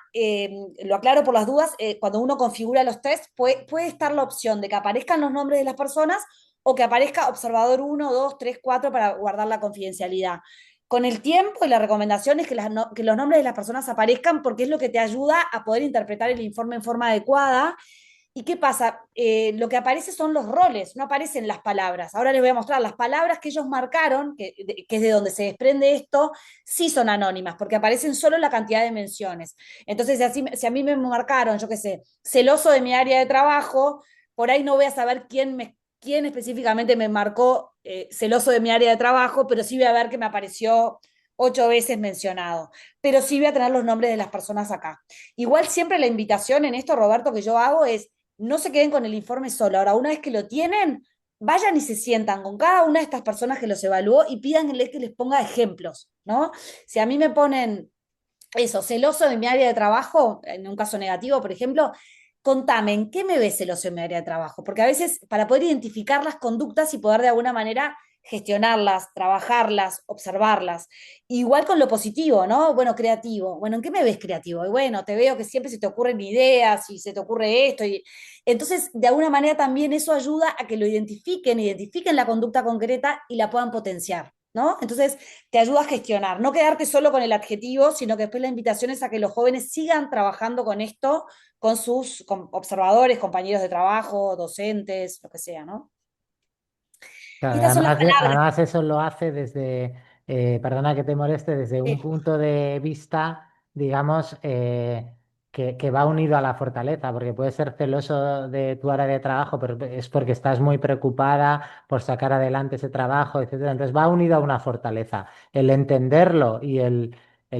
lo aclaro por las dudas, cuando uno configura los tests, puede estar la opción de que aparezcan los nombres de las personas o que aparezca observador uno, 2, 3, 4 para guardar la confidencialidad con el tiempo y la recomendación es que, que los nombres de las personas aparezcan porque es lo que te ayuda a poder interpretar el informe en forma adecuada. ¿Y qué pasa? Lo que aparece son los roles, no aparecen las palabras. Ahora les voy a mostrar las palabras que ellos marcaron, que es de donde se desprende esto, sí son anónimas, porque aparecen solo la cantidad de menciones. Entonces, si a mí me marcaron, yo qué sé, celoso de mi área de trabajo, por ahí no voy a saber quién específicamente me marcó celoso de mi área de trabajo, pero sí voy a ver que me apareció 8 veces mencionado. Pero sí voy a tener los nombres de las personas acá. Igual siempre la invitación en esto, Roberto, que yo hago es no se queden con el informe solo. Ahora, una vez que lo tienen, vayan y se sientan con cada una de estas personas que los evaluó y pídanle que les ponga ejemplos, ¿no? Si a mí me ponen eso, celoso de mi área de trabajo, en un caso negativo, por ejemplo, contame, ¿en qué me ves celoso en mi área de trabajo? Porque a veces, para poder identificar las conductas y poder de alguna manera gestionarlas, trabajarlas, observarlas. Igual con lo positivo, ¿no? Bueno, creativo. Bueno, ¿en qué me ves creativo? Y bueno, te veo que siempre se te ocurren ideas y se te ocurre esto. Y... Entonces, de alguna manera también eso ayuda a que lo identifiquen la conducta concreta y la puedan potenciar, ¿no? Entonces, te ayuda a gestionar, no quedarte solo con el adjetivo, sino que después la invitación es a que los jóvenes sigan trabajando con esto, con sus observadores, compañeros de trabajo, docentes, lo que sea, ¿no? Y Claro, estas son las palabras. además eso lo hace desde, perdona que te moleste, desde un Sí, punto de vista, digamos, que va unido a la fortaleza, porque puedes ser celoso de tu área de trabajo, pero es porque estás muy preocupada por sacar adelante ese trabajo, etcétera. Entonces va unido a una fortaleza. El entenderlo y el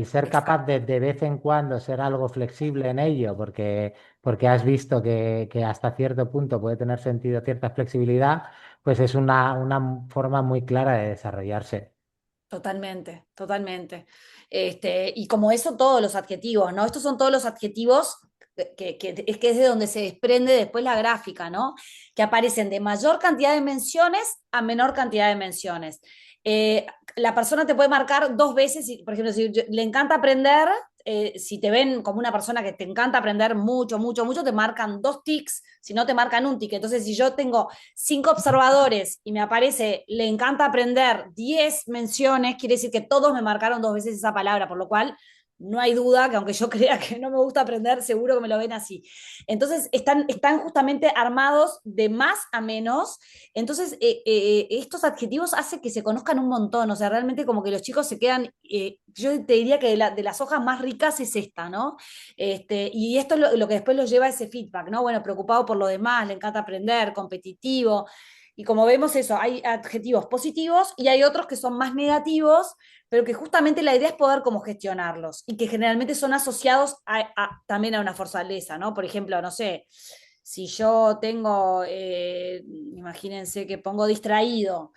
ser capaz exacto. de vez en cuando ser algo flexible en ello, porque has visto que hasta cierto punto puede tener sentido cierta flexibilidad pues es una forma muy clara de desarrollarse. Totalmente, totalmente. Y como eso, todos los adjetivos, ¿no? Estos son todos los adjetivos que es de donde se desprende después la gráfica, ¿no? Que aparecen de mayor cantidad de menciones a menor cantidad de menciones. Eh, la persona te puede marcar 2 veces, por ejemplo, si le encanta aprender, si te ven como una persona que te encanta aprender mucho, mucho, mucho, te marcan 2 tics, si no te marcan un tic. Entonces, si yo tengo 5 observadores y me aparece, le encanta aprender 10 menciones, quiere decir que todos me marcaron 2 veces esa palabra, por lo cual no hay duda que aunque yo crea que no me gusta aprender, seguro que me lo ven así. Entonces, están justamente armados de más a menos. Entonces, estos adjetivos hacen que se conozcan un montón, o sea, realmente como que los chicos se quedan, yo te diría que de las hojas más ricas es esta, ¿no? Y esto es lo que después los lleva a ese feedback, ¿no? Bueno, preocupado por lo demás, le encanta aprender, competitivo. Y como vemos eso, hay adjetivos positivos y hay otros que son más negativos, pero que justamente la idea es poder cómo gestionarlos y que generalmente son asociados también a una fortaleza, ¿no? Por ejemplo, no sé, si yo tengo, imagínense que pongo distraído,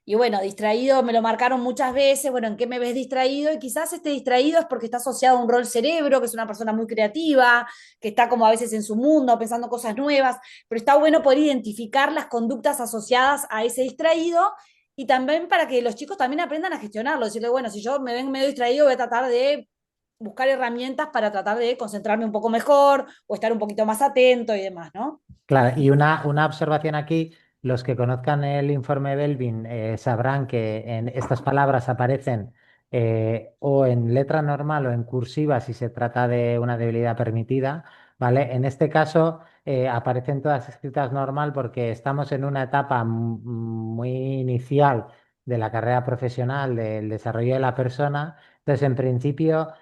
y bueno, distraído me lo marcaron muchas veces, bueno, ¿en qué me ves distraído? Y quizás este distraído es porque está asociado a un rol cerebro, que es una persona muy creativa, que está como a veces en su mundo, pensando cosas nuevas, pero está bueno poder identificar las conductas asociadas a ese distraído y también para que los chicos también aprendan a gestionarlo, decirle, bueno, si yo me ven medio distraído, voy a tratar de buscar herramientas para tratar de concentrarme un poco mejor o estar un poquito más atento y demás, ¿no? Claro, y una observación aquí, los que conozcan el informe Belvin sabrán que en estas palabras aparecen o en letra normal o en cursiva si se trata de una debilidad permitida, ¿vale? En este caso aparecen todas escritas normal porque estamos en una etapa muy inicial de la carrera profesional, del desarrollo de la persona. Entonces, en principio,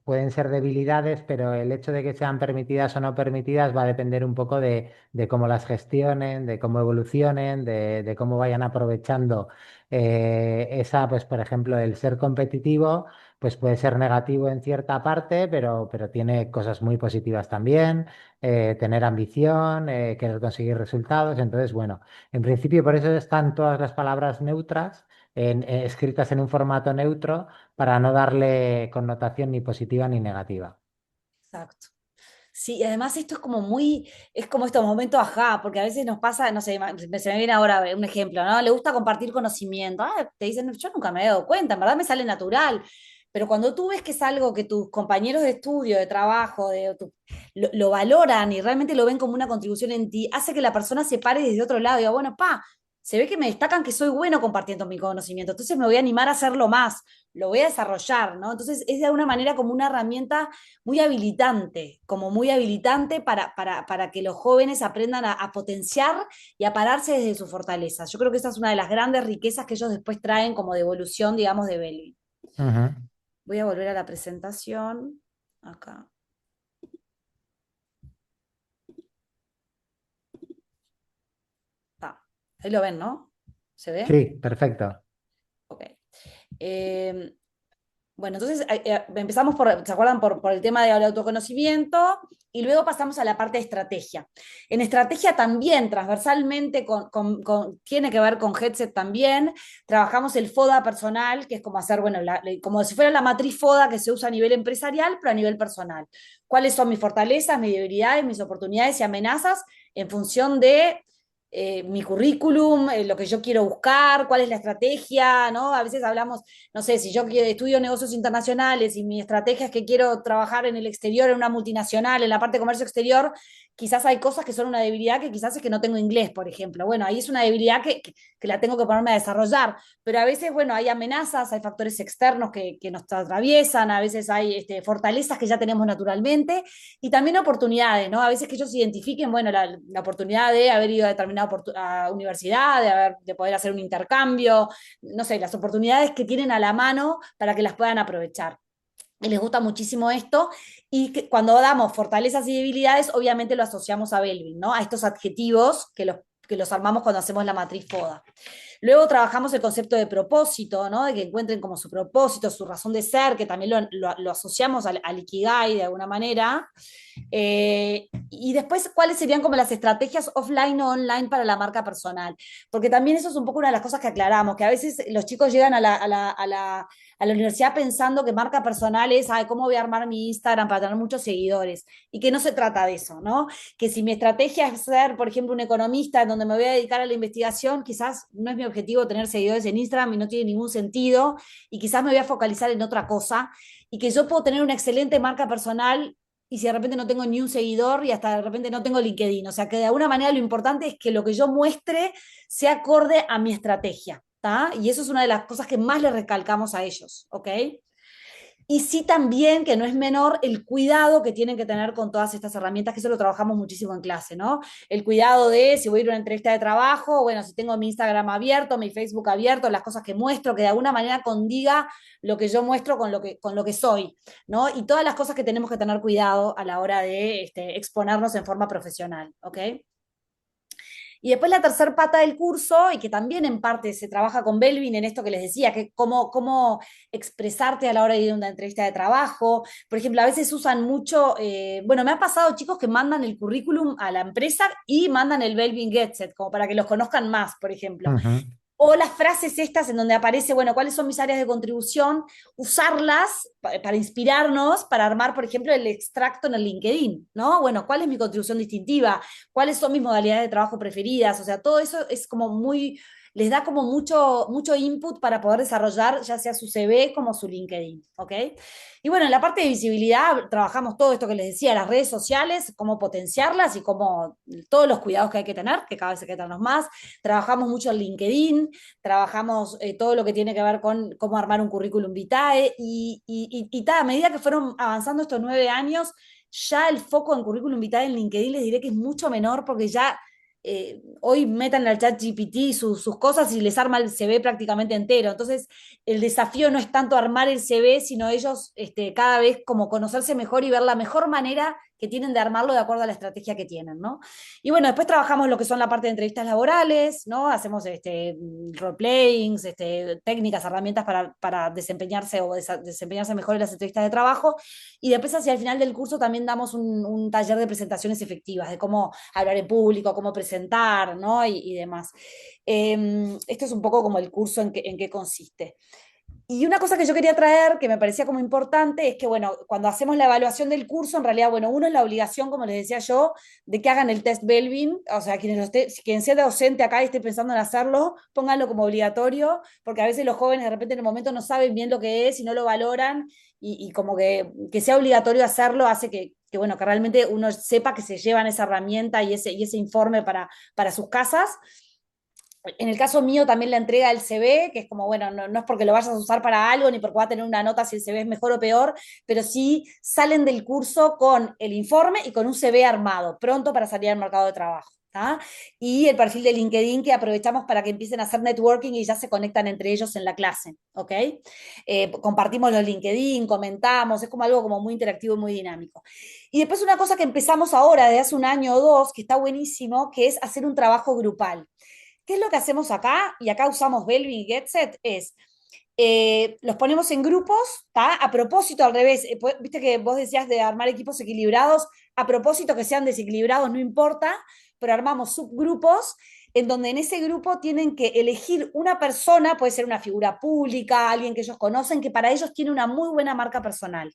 pueden ser debilidades, pero el hecho de que sean permitidas o no permitidas va a depender un poco de cómo las gestionen, de cómo evolucionen, de cómo vayan aprovechando esa, pues, por ejemplo, el ser competitivo pues puede ser negativo en cierta parte, pero tiene cosas muy positivas también, tener ambición, querer conseguir resultados. Entonces, bueno, en principio por eso están todas las palabras neutras, escritas en un formato neutro, para no darle connotación ni positiva ni negativa. Exacto. Sí, y además esto es como muy, es como estos momentos ajá, porque a veces nos pasa, no sé, se me viene ahora un ejemplo, ¿no? Le gusta compartir conocimiento. Ah, te dicen, yo nunca me he dado cuenta, en verdad me sale natural. Pero cuando tú ves que es algo que tus compañeros de estudio, de trabajo, lo valoran y realmente lo ven como una contribución en ti, hace que la persona se pare desde otro lado y diga, bueno, pa, se ve que me destacan que soy bueno compartiendo mi conocimiento, entonces me voy a animar a hacerlo más, lo voy a desarrollar, ¿no? Entonces es de alguna manera como una herramienta muy habilitante, como muy habilitante para que los jóvenes aprendan a potenciar y a pararse desde sus fortalezas. Yo creo que esa es una de las grandes riquezas que ellos después traen como devolución, digamos, de Belvin. Ujú. Voy a volver a la presentación. Acá. Está. Ahí lo ven, ¿no? ¿Se ve? Sí, perfecto. Ok. Eh, Bueno, entonces empezamos ¿se acuerdan? Por el tema del autoconocimiento y luego pasamos a la parte de estrategia. En estrategia también, transversalmente, tiene que ver con headset también, trabajamos el FODA personal, que es como hacer, bueno, como si fuera la matriz FODA que se usa a nivel empresarial, pero a nivel personal. ¿Cuáles son mis fortalezas, mis debilidades, mis oportunidades y amenazas en función de mi currículum, lo que yo quiero buscar, cuál es la estrategia, ¿no? A veces hablamos, no sé, si yo estudio negocios internacionales y mi estrategia es que quiero trabajar en el exterior, en una multinacional, en la parte de comercio exterior, quizás hay cosas que son una debilidad que quizás es que no tengo inglés, por ejemplo. Bueno, ahí es una debilidad que la tengo que ponerme a desarrollar, pero a veces, bueno, hay amenazas, hay factores externos que nos atraviesan, a veces hay fortalezas que ya tenemos naturalmente y también oportunidades, ¿no? A veces que ellos identifiquen, bueno, la oportunidad de haber ido a determinada universidad, de poder hacer un intercambio, no sé, las oportunidades que tienen a la mano para que las puedan aprovechar. Y les gusta muchísimo esto, y cuando damos fortalezas y debilidades, obviamente lo asociamos a Belvin, ¿no? A estos adjetivos que los armamos cuando hacemos la matriz FODA. Luego trabajamos el concepto de propósito, ¿no? De que encuentren como su propósito, su razón de ser, que también lo asociamos al Ikigai de alguna manera. Y después, ¿cuáles serían como las estrategias offline o online para la marca personal? Porque también eso es un poco una de las cosas que aclaramos, que a veces los chicos llegan a la universidad pensando que marca personal es, ay, ¿cómo voy a armar mi Instagram para tener muchos seguidores? Y que no se trata de eso, ¿no? Que si mi estrategia es ser, por ejemplo, un economista en donde me voy a dedicar a la investigación, quizás no es mi objetivo tener seguidores en Instagram y no tiene ningún sentido, y quizás me voy a focalizar en otra cosa, y que yo puedo tener una excelente marca personal y si de repente no tengo ni un seguidor y hasta de repente no tengo LinkedIn. O sea, que de alguna manera lo importante es que lo que yo muestre sea acorde a mi estrategia, ¿tá? Y eso es una de las cosas que más le recalcamos a ellos, ¿ok? Y sí también, que no es menor, el cuidado que tienen que tener con todas estas herramientas, que eso lo trabajamos muchísimo en clase, ¿no? El cuidado de si voy a ir a una entrevista de trabajo, bueno, si tengo mi Instagram abierto, mi Facebook abierto, las cosas que muestro, que de alguna manera condiga lo que yo muestro con lo que soy, ¿no? Y todas las cosas que tenemos que tener cuidado a la hora de exponernos en forma profesional, ¿ok? Y después la tercer pata del curso, y que también en parte se trabaja con Belvin en esto que les decía, que cómo expresarte a la hora de ir a una entrevista de trabajo. Por ejemplo, a veces usan mucho, bueno, me ha pasado chicos que mandan el currículum a la empresa y mandan el Belvin Get Set, como para que los conozcan más, por ejemplo. Ujú. O las frases estas en donde aparece, bueno, cuáles son mis áreas de contribución, usarlas para inspirarnos, para armar, por ejemplo, el extracto en el LinkedIn, ¿no? Bueno, ¿cuál es mi contribución distintiva? ¿Cuáles son mis modalidades de trabajo preferidas? O sea, todo eso es como muy, les da como mucho input para poder desarrollar ya sea su CV como su LinkedIn, ¿ok? Y bueno, en la parte de visibilidad trabajamos todo esto que les decía, las redes sociales, cómo potenciarlas y cómo todos los cuidados que hay que tener, que cada vez hay que tenerlos más. Trabajamos mucho en LinkedIn, trabajamos todo lo que tiene que ver con cómo armar un currículum vitae a medida que fueron avanzando estos 9 años, ya el foco en currículum vitae en LinkedIn les diré que es mucho menor porque ya hoy metan al chat GPT sus cosas y les arma el CV prácticamente entero. Entonces, el desafío no es tanto armar el CV, sino ellos cada vez como conocerse mejor y ver la mejor manera que tienen de armarlo de acuerdo a la estrategia que tienen, ¿no? Y bueno, después trabajamos lo que son la parte de entrevistas laborales, ¿no? Hacemos role-playings, técnicas, herramientas para desempeñarse o desempeñarse mejor en las entrevistas de trabajo. Y después hacia el final del curso también damos un taller de presentaciones efectivas, de cómo hablar en público, cómo presentar, ¿no? Y demás. Esto es un poco como el curso en qué consiste. Y una cosa que yo quería traer, que me parecía como importante, es que, bueno, cuando hacemos la evaluación del curso, en realidad, bueno, uno es la obligación, como les decía yo, de que hagan el test Belvin, o sea, quien sea docente acá y esté pensando en hacerlo, pónganlo como obligatorio, porque a veces los jóvenes de repente en el momento no saben bien lo que es y no lo valoran, y como que sea obligatorio hacerlo hace bueno, que realmente uno sepa que se llevan esa herramienta y ese informe para sus casas. En el caso mío también la entrega del CV, que es como, bueno, no es porque lo vayas a usar para algo, ni porque va a tener una nota si el CV es mejor o peor, pero sí salen del curso con el informe y con un CV armado, pronto para salir al mercado de trabajo. ¿tá? Y el perfil de LinkedIn que aprovechamos para que empiecen a hacer networking y ya se conectan entre ellos en la clase, ¿ok? Compartimos los LinkedIn, comentamos, es como algo como muy interactivo y muy dinámico. Y después una cosa que empezamos ahora, de hace un año o dos, que está buenísimo, que es hacer un trabajo grupal. ¿Qué es lo que hacemos acá? Y acá usamos Belvin y GetSet, es los ponemos en grupos, ¿tá? A propósito, al revés, viste que vos decías de armar equipos equilibrados, a propósito que sean desequilibrados, no importa, pero armamos subgrupos en donde en ese grupo tienen que elegir una persona, puede ser una figura pública, alguien que ellos conocen, que para ellos tiene una muy buena marca personal.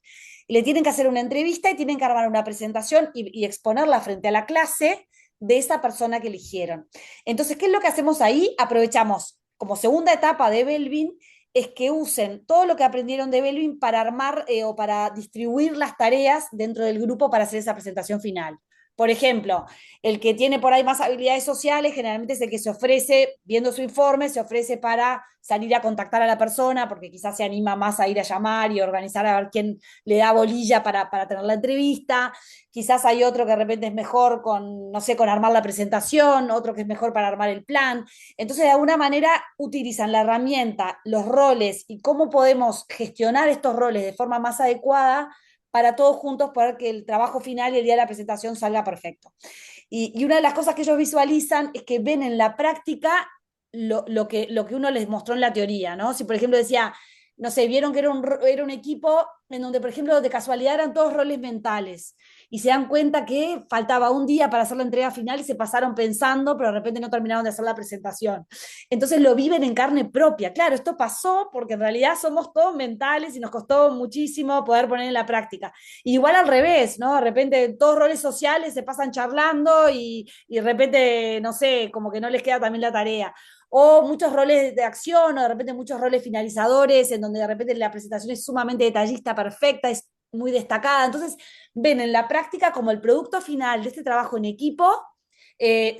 Y le tienen que hacer una entrevista y tienen que armar una presentación y exponerla frente a la clase de esa persona que eligieron. Entonces, ¿qué es lo que hacemos ahí? Aprovechamos como segunda etapa de Belvin es que usen todo lo que aprendieron de Belvin para armar o para distribuir las tareas dentro del grupo para hacer esa presentación final. Por ejemplo, el que tiene por ahí más habilidades sociales, generalmente es el que se ofrece, viendo su informe, se ofrece para salir a contactar a la persona, porque quizás se anima más a ir a llamar y organizar a ver quién le da bolilla para tener la entrevista. Quizás hay otro que de repente es mejor con, no sé, con armar la presentación, otro que es mejor para armar el plan. Entonces, de alguna manera, utilizan la herramienta, los roles y cómo podemos gestionar estos roles de forma más adecuada para todos juntos poder que el trabajo final y el día de la presentación salga perfecto. Y una de las cosas que ellos visualizan es que ven en la práctica lo que uno les mostró en la teoría, ¿no? Si, por ejemplo, decía, no sé, vieron que era un equipo en donde, por ejemplo, de casualidad eran todos roles mentales y se dan cuenta que faltaba un día para hacer la entrega final y se pasaron pensando, pero de repente no terminaron de hacer la presentación. Entonces lo viven en carne propia. Claro, esto pasó porque en realidad somos todos mentales y nos costó muchísimo poder poner en la práctica. Y igual al revés, ¿no? De repente todos roles sociales se pasan charlando y de repente, no sé, como que no les queda también la tarea o muchos roles de acción, o de repente muchos roles finalizadores, en donde de repente la presentación es sumamente detallista, perfecta, es muy destacada. Entonces, ven en la práctica como el producto final de este trabajo en equipo, de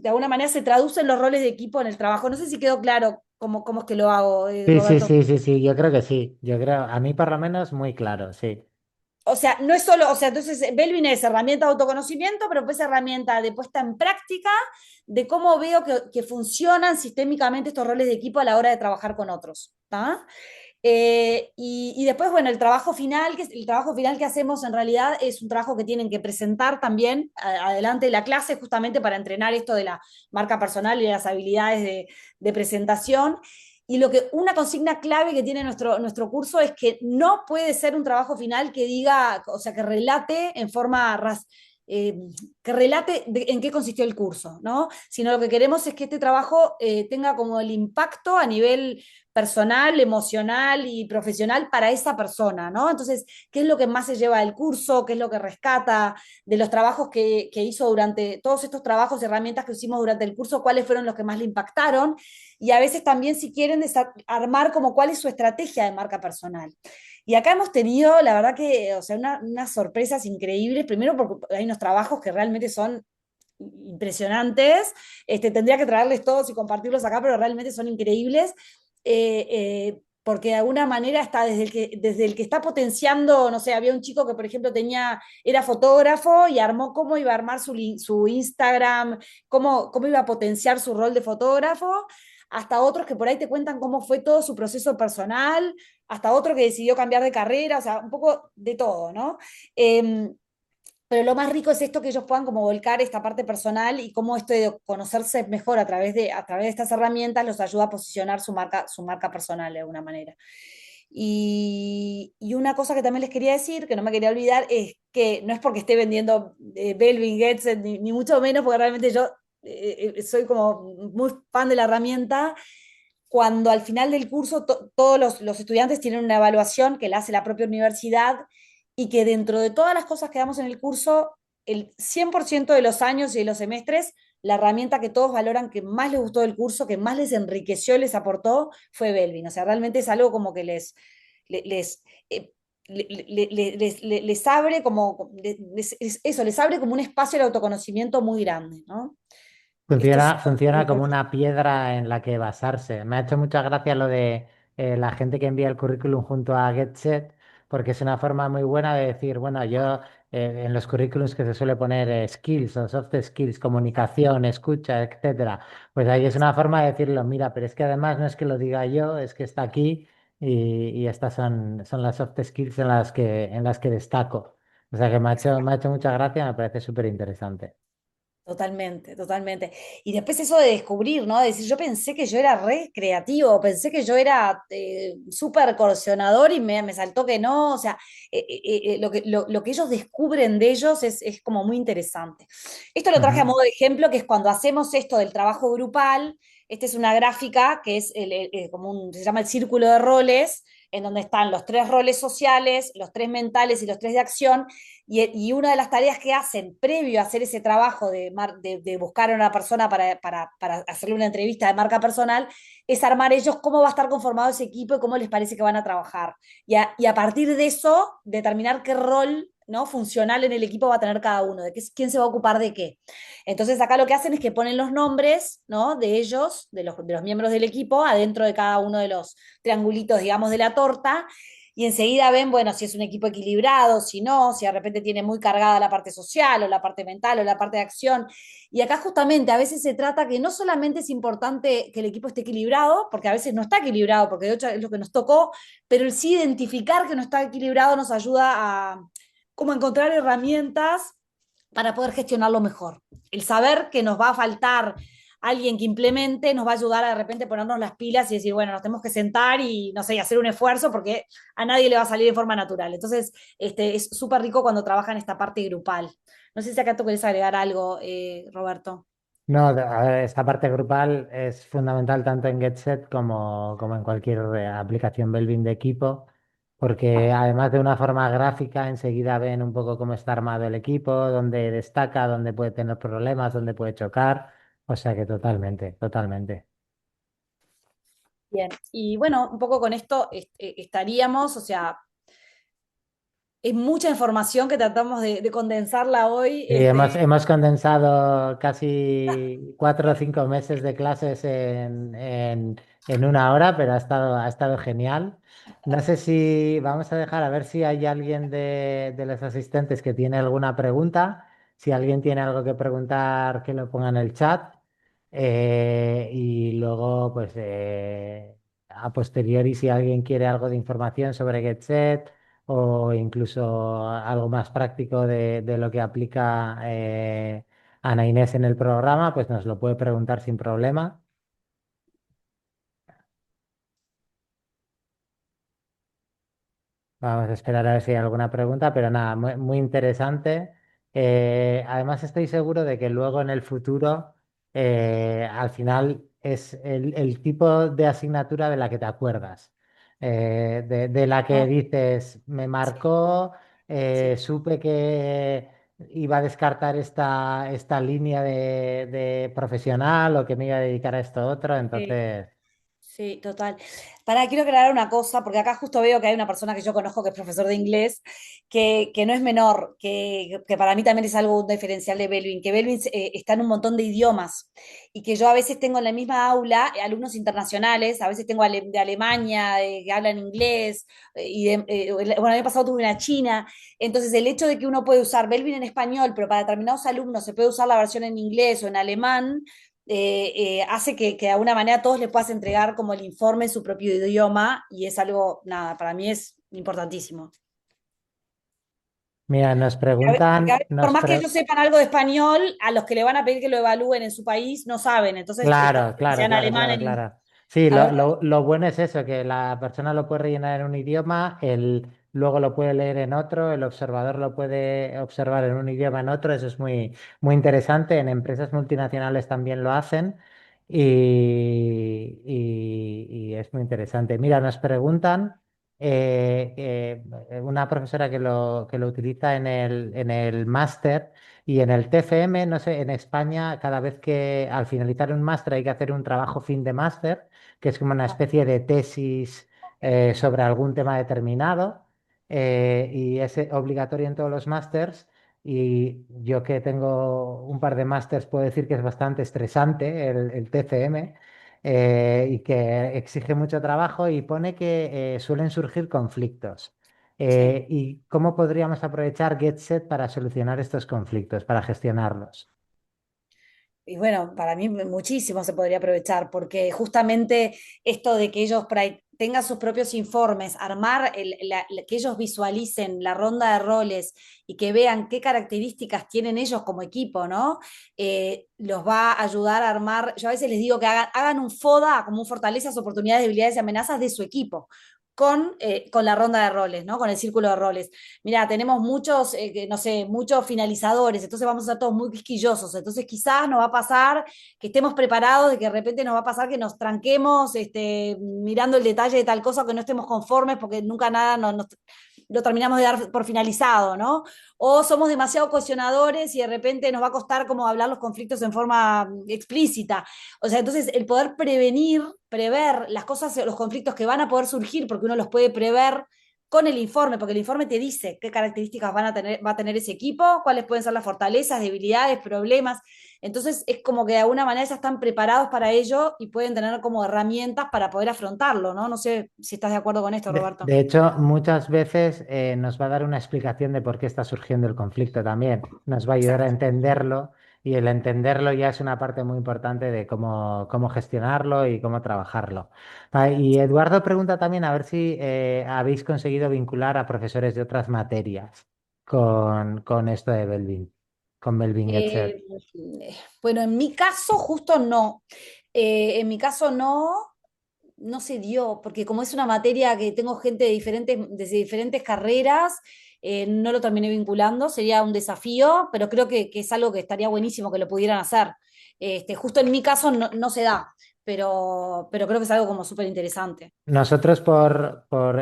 alguna manera se traducen los roles de equipo en el trabajo. No sé si quedó claro cómo es que lo hago, Sí, sí, Roberto. sí, sí, sí, yo creo que sí. Yo creo, a mí por lo menos muy claro, sí. O sea, no es solo, o sea, entonces Belvin es herramienta de autoconocimiento, pero pues herramienta de puesta en práctica de cómo veo que funcionan sistémicamente estos roles de equipo a la hora de trabajar con otros. ¿tá? Y después, bueno, el trabajo final que hacemos en realidad es un trabajo que tienen que presentar también adelante de la clase, justamente para entrenar esto de la marca personal y las habilidades de presentación. Y una consigna clave que tiene nuestro curso es que no puede ser un trabajo final que diga, o sea, que relate en forma eh, que relate en qué consistió el curso, ¿no? Sino lo que queremos es que este trabajo tenga como el impacto a nivel personal, emocional y profesional para esa persona, ¿no? Entonces, ¿qué es lo que más se lleva del curso? ¿Qué es lo que rescata de los trabajos que hizo durante todos estos trabajos, herramientas que hicimos durante el curso? ¿Cuáles fueron los que más le impactaron? Y a veces también si quieren armar como cuál es su estrategia de marca personal. Y acá hemos tenido, la verdad que, o sea, unas sorpresas increíbles, primero porque hay unos trabajos que realmente son impresionantes, tendría que traerles todos y compartirlos acá, pero realmente son increíbles. porque de alguna manera está desde el que está potenciando, no sé, había un chico que, por ejemplo, era fotógrafo y armó cómo iba a armar su Instagram, cómo iba a potenciar su rol de fotógrafo, hasta otros que por ahí te cuentan cómo fue todo su proceso personal, hasta otro que decidió cambiar de carrera, o sea, un poco de todo, ¿no? Eh, pero lo más rico es esto que ellos puedan como volcar esta parte personal y cómo esto de conocerse mejor a través de estas herramientas los ayuda a posicionar su marca personal de alguna manera. Y una cosa que también les quería decir, que no me quería olvidar, es que no es porque esté vendiendo Belvin Getset, ni mucho menos, porque realmente yo soy como muy fan de la herramienta. Cuando al final del curso todos los estudiantes tienen una evaluación que la hace la propia universidad y que dentro de todas las cosas que damos en el curso, el 100% de los años y de los semestres, la herramienta que todos valoran que más les gustó del curso, que más les enriqueció, les aportó, fue Belvin. O sea, realmente es algo como que les, eh, les abre como, eso, les abre como un espacio de autoconocimiento muy grande, ¿no? Esto es súper Funciona como importante. una piedra en la que basarse. Me ha hecho mucha gracia lo de la gente que envía el currículum junto a GetSet, porque es una forma muy buena de decir, bueno, yo en los currículums que se suele poner skills o soft skills, comunicación, escucha, etcétera, pues ahí es una forma de decirlo, mira, pero es que además no es que lo diga yo, es que está aquí y estas son las soft skills en las que destaco. O sea que me ha hecho mucha gracia, me parece súper interesante. Totalmente, totalmente. Y después eso de descubrir, ¿no? De decir, yo pensé que yo era re creativo, pensé que yo era súper coleccionador y me saltó que no. O sea, lo que ellos descubren de ellos es como muy interesante. Esto lo traje a Ujú. modo de ejemplo, que es cuando hacemos esto del trabajo grupal. Esta es una gráfica que es se llama el círculo de roles, en donde están los tres roles sociales, los tres mentales y los tres de acción. Y una de las tareas que hacen previo a hacer ese trabajo de buscar a una persona para hacerle una entrevista de marca personal es armar ellos cómo va a estar conformado ese equipo y cómo les parece que van a trabajar. Y a partir de eso, determinar qué rol, ¿no?, funcional en el equipo va a tener cada uno, quién se va a ocupar de qué. Entonces acá lo que hacen es que ponen los nombres, ¿no?, de ellos, de los miembros del equipo, adentro de cada uno de los triangulitos, digamos, de la torta, y enseguida ven, bueno, si es un equipo equilibrado, si no, si de repente tiene muy cargada la parte social o la parte mental o la parte de acción. Y acá justamente a veces se trata que no solamente es importante que el equipo esté equilibrado, porque a veces no está equilibrado, porque de hecho es lo que nos tocó, pero el sí identificar que no está equilibrado nos ayuda a como encontrar herramientas para poder gestionarlo mejor. El saber que nos va a faltar alguien que implemente nos va a ayudar a de repente ponernos las pilas y decir, bueno, nos tenemos que sentar y, no sé, y hacer un esfuerzo porque a nadie le va a salir de forma natural. Entonces, es súper rico cuando trabajan esta parte grupal. No sé si acá tú querés agregar algo, Roberto. No, a ver, esta parte grupal es fundamental tanto en GetSet como en cualquier aplicación Belvin de equipo, porque además de una forma gráfica, enseguida ven un poco cómo está armado el equipo, dónde destaca, dónde puede tener problemas, dónde puede chocar. O sea que totalmente, totalmente. Bien, y bueno, un poco con esto estaríamos, o sea, es mucha información que tratamos de condensarla hoy. Sí, hemos condensado casi 4 o 5 meses de clases en una hora, pero ha estado genial. No sé si vamos a dejar a ver si hay alguien de los asistentes que tiene alguna pregunta. Si alguien tiene algo que preguntar, que lo ponga en el chat. Y luego, pues a posteriori, si alguien quiere algo de información sobre GetSet o incluso algo más práctico de lo que aplica Ana Inés en el programa, pues nos lo puede preguntar sin problema. Vamos a esperar a ver si hay alguna pregunta, pero nada, muy, muy interesante. Además, estoy seguro de que luego en el futuro, al final, es el tipo de asignatura de la que te acuerdas. De la que ¿No? dices, me Sí, marcó, sí. supe que iba a descartar esta línea de profesional o que me iba a dedicar a esto otro, Sí. entonces. Sí, total. Quiero aclarar una cosa, porque acá justo veo que hay una persona que yo conozco que es profesor de inglés, que no es menor, que para mí también es algo un diferencial de Belvin, que Belvin está en un montón de idiomas y que yo a veces tengo en la misma aula alumnos internacionales, a veces tengo de Alemania, que hablan inglés, bueno, el año pasado tuve una china, entonces el hecho de que uno puede usar Belvin en español, pero para determinados alumnos se puede usar la versión en inglés o en alemán, hace que de alguna manera todos les puedas entregar como el informe en su propio idioma y es algo, nada, para mí es importantísimo. Mira, nos Porque a preguntan, veces, por más que ellos sepan algo de español, a los que le van a pedir que lo evalúen en su país no saben, entonces claro, claro, sean claro, alemán, claro, claro. Sí, a ver, lo bueno es eso, que la persona lo puede rellenar en un idioma, luego lo puede leer en otro, el observador lo puede observar en un idioma en otro, eso es muy, muy interesante. En empresas multinacionales también lo hacen y es muy interesante. Mira, nos preguntan, una profesora que lo utiliza en el máster. Y en el TFM, no sé, en España, cada vez que al finalizar un máster hay que hacer un trabajo fin de máster, que es como una especie de tesis sobre algún tema determinado, y es obligatorio en todos los másters. Y yo que tengo un par de másters, puedo decir que es bastante estresante el TFM. Y que exige mucho trabajo y pone que suelen surgir conflictos. sí. ¿Y cómo podríamos aprovechar GetSet para solucionar estos conflictos, para gestionarlos? Y bueno, para mí muchísimo se podría aprovechar, porque justamente esto de que ellos por ahí tengan sus propios informes, armar, que ellos visualicen la ronda de roles y que vean qué características tienen ellos como equipo, ¿no? Los va a ayudar a armar, yo a veces les digo que hagan un FODA, como un fortalezas, oportunidades, debilidades y amenazas de su equipo. Con la ronda de roles, ¿no? Con el círculo de roles. Mira, tenemos muchos, no sé, muchos finalizadores, entonces vamos a estar todos muy quisquillosos, entonces quizás nos va a pasar que estemos preparados, de que de repente nos va a pasar que nos tranquemos mirando el detalle de tal cosa, que no estemos conformes porque nunca nada lo terminamos de dar por finalizado, ¿no? O somos demasiado cuestionadores y de repente nos va a costar como hablar los conflictos en forma explícita. O sea, entonces el poder prever las cosas, los conflictos que van a poder surgir, porque uno los puede prever con el informe, porque el informe te dice qué características va a tener ese equipo, cuáles pueden ser las fortalezas, debilidades, problemas. Entonces es como que de alguna manera ya están preparados para ello y pueden tener como herramientas para poder afrontarlo, ¿no? No sé si estás de acuerdo con esto, Roberto. De hecho, muchas veces nos va a dar una explicación de por qué está surgiendo el conflicto también. Nos va a ayudar a Exacto. entenderlo y el entenderlo ya es una parte muy importante de cómo gestionarlo y cómo trabajarlo. Y Eduardo pregunta también a ver si habéis conseguido vincular a profesores de otras materias con esto de Belvin, con Belvin Getset. Eh, bueno, en mi caso justo no. En mi caso no se dio, porque como es una materia que tengo gente de desde diferentes carreras, no lo terminé vinculando, sería un desafío, pero creo que es algo que estaría buenísimo que lo pudieran hacer. Justo en mi caso no se da, pero creo que es algo como súper interesante. Nosotros,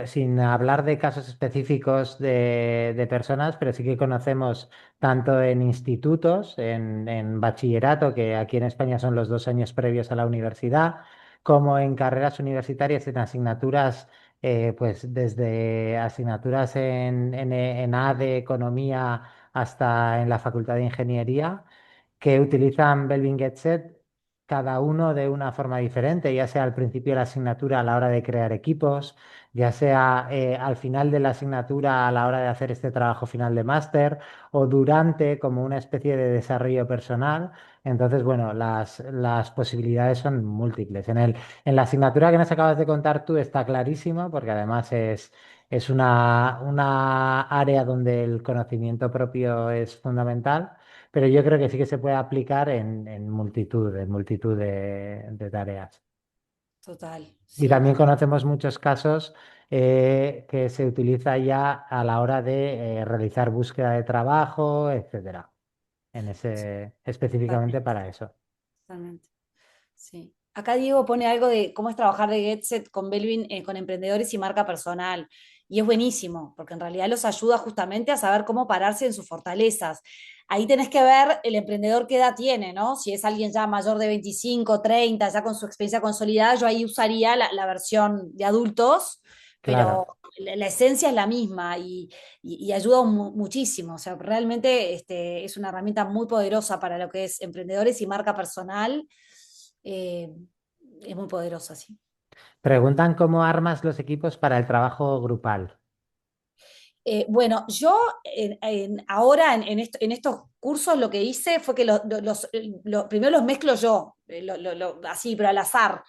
sin hablar de casos específicos de personas, pero sí que conocemos tanto en institutos, en bachillerato, que aquí en España son los 2 años previos a la universidad, como en carreras universitarias, en asignaturas, pues desde asignaturas en ADE, Economía, hasta en la Facultad de Ingeniería que utilizan Belvin Get Set, cada uno de una forma diferente, ya sea al principio de la asignatura a la hora de crear equipos, ya sea al final de la asignatura a la hora de hacer este trabajo final de máster o durante como una especie de desarrollo personal. Entonces, bueno, las posibilidades son múltiples. En la asignatura que nos acabas de contar tú está clarísimo, porque además es una área donde el conocimiento propio es fundamental. Pero yo creo que sí que se puede aplicar en multitud de tareas. Total, Y sí. también conocemos muchos casos que se utiliza ya a la hora de realizar búsqueda de trabajo, etcétera, Sí, específicamente totalmente, para eso. totalmente. Sí. Acá Diego pone algo de cómo es trabajar de GetSet con Belvin, con emprendedores y marca personal. y es buenísimo, porque en realidad los ayuda justamente a saber cómo pararse en sus fortalezas. Ahí tenés que ver el emprendedor qué edad tiene, ¿no? Si es alguien ya mayor de 25, 30, ya con su experiencia consolidada, yo ahí usaría la versión de adultos, pero Claro. la esencia es la misma y ayuda muchísimo. O sea, realmente es una herramienta muy poderosa para lo que es emprendedores y marca personal. Eh, es muy poderosa, sí. Preguntan cómo armas los equipos para el trabajo grupal. Bueno, yo ahora en estos cursos lo que hice fue que primero los mezclo yo, así, pero al azar.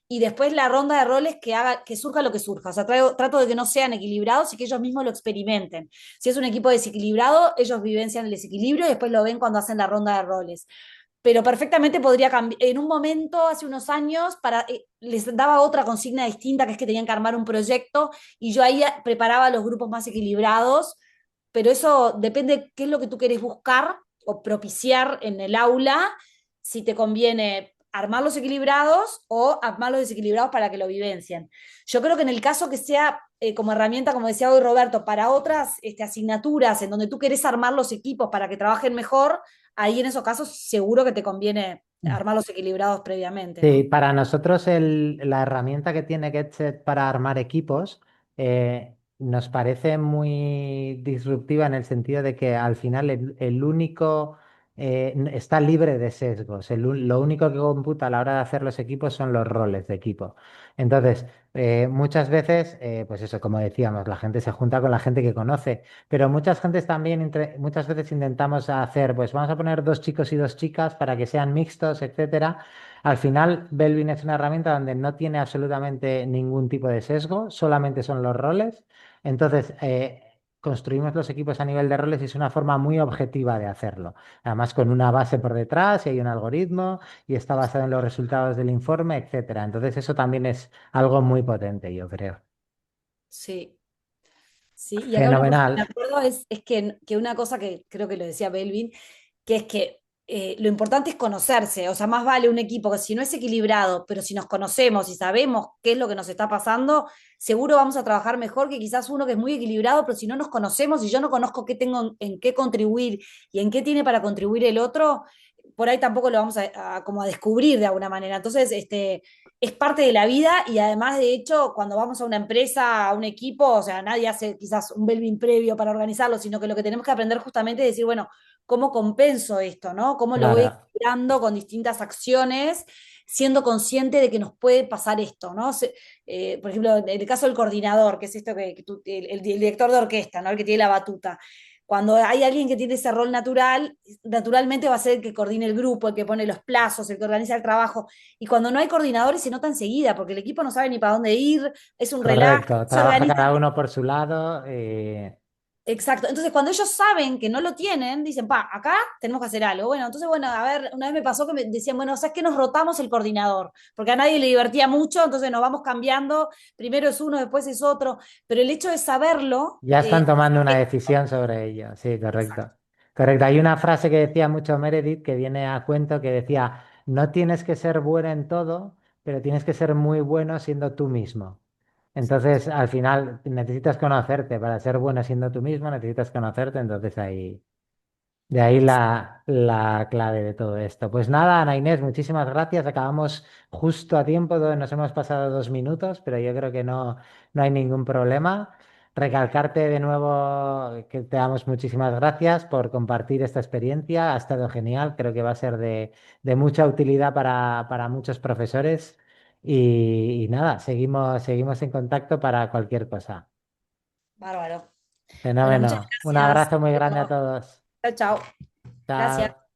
Y después la ronda de roles que surja lo que surja. O sea, trato de que no sean equilibrados y que ellos mismos lo experimenten. Si es un equipo desequilibrado, ellos vivencian el desequilibrio y después lo ven cuando hacen la ronda de roles, pero perfectamente podría cambiar. En un momento, hace unos años, les daba otra consigna distinta, que es que tenían que armar un proyecto, y yo ahí preparaba los grupos más equilibrados, pero eso depende qué es lo que tú querés buscar o propiciar en el aula, si te conviene armar los equilibrados o armar los desequilibrados para que lo vivencien. Yo creo que en el caso que sea como herramienta, como decía hoy Roberto, para otras asignaturas en donde tú querés armar los equipos para que trabajen mejor, ahí en esos casos seguro que te conviene armar los equilibrados previamente, Sí, ¿no? para nosotros la herramienta que tiene GetSet para armar equipos nos parece muy disruptiva en el sentido de que al final el único está libre de sesgos. Lo único que computa a la hora de hacer los equipos son los roles de equipo. Entonces, muchas veces, pues eso, como decíamos, la gente se junta con la gente que conoce, pero muchas gentes también, muchas veces intentamos hacer, pues vamos a poner dos chicos y dos chicas para que sean mixtos, etcétera. Al final, Belvin es una herramienta donde no tiene absolutamente ningún tipo de sesgo, solamente son los roles. Entonces, construimos los equipos a nivel de roles y es una forma muy objetiva de hacerlo. Además, con una base por detrás y hay un algoritmo y está basado en los resultados del informe, etcétera. Entonces, eso también es algo muy potente, yo creo. Sí, sí. Y acá una cosa que me Fenomenal. acuerdo es que una cosa que creo que lo decía Belvin, que es que lo importante es conocerse. O sea, más vale un equipo que si no es equilibrado, pero si nos conocemos y sabemos qué es lo que nos está pasando, seguro vamos a trabajar mejor que quizás uno que es muy equilibrado, pero si no nos conocemos y yo no conozco qué tengo en qué contribuir y en qué tiene para contribuir el otro, por ahí tampoco lo vamos como a descubrir de alguna manera. Entonces, es parte de la vida y además, de hecho, cuando vamos a una empresa, a un equipo, o sea, nadie hace quizás un Belvin previo para organizarlo, sino que lo que tenemos que aprender justamente es decir, bueno, ¿cómo compenso esto, no? ¿Cómo lo voy Claro. equilibrando con distintas acciones, siendo consciente de que nos puede pasar esto, ¿no? Por ejemplo, en el caso del coordinador, que es esto el director de orquesta, ¿no? El que tiene la batuta. Cuando hay alguien que tiene ese rol natural, naturalmente va a ser el que coordine el grupo, el que pone los plazos, el que organiza el trabajo. Y cuando no hay coordinadores se nota enseguida, porque el equipo no sabe ni para dónde ir, es un relajo, Correcto. se Trabaja organiza. cada uno por su lado. Exacto. Entonces, cuando ellos saben que no lo tienen, dicen, pa, acá tenemos que hacer algo. Bueno, entonces, bueno, a ver, una vez me pasó que me decían, bueno, ¿sabes qué? Nos rotamos el coordinador, porque a nadie le divertía mucho, entonces nos vamos cambiando, primero es uno, después es otro, pero el hecho de saberlo, Ya están tomando una eh, decisión sobre ello. Sí, correcto. exacto, Correcto. Hay una frase que decía mucho Meredith que viene a cuento que decía, no tienes que ser bueno en todo, pero tienes que ser muy bueno siendo tú mismo. exacto. Entonces, al final, necesitas conocerte. Para ser bueno siendo tú mismo, necesitas conocerte. Entonces, ahí, de ahí la clave de todo esto. Pues nada, Ana Inés, muchísimas gracias. Acabamos justo a tiempo, nos hemos pasado 2 minutos, pero yo creo que no hay ningún problema. Recalcarte de nuevo que te damos muchísimas gracias por compartir esta experiencia. Ha estado genial, creo que va a ser de mucha utilidad para muchos profesores. Y nada, seguimos en contacto para cualquier cosa. Bárbaro. Bueno, muchas Fenómeno. Un gracias. abrazo muy grande a todos. Chao, chao. Gracias. Chao.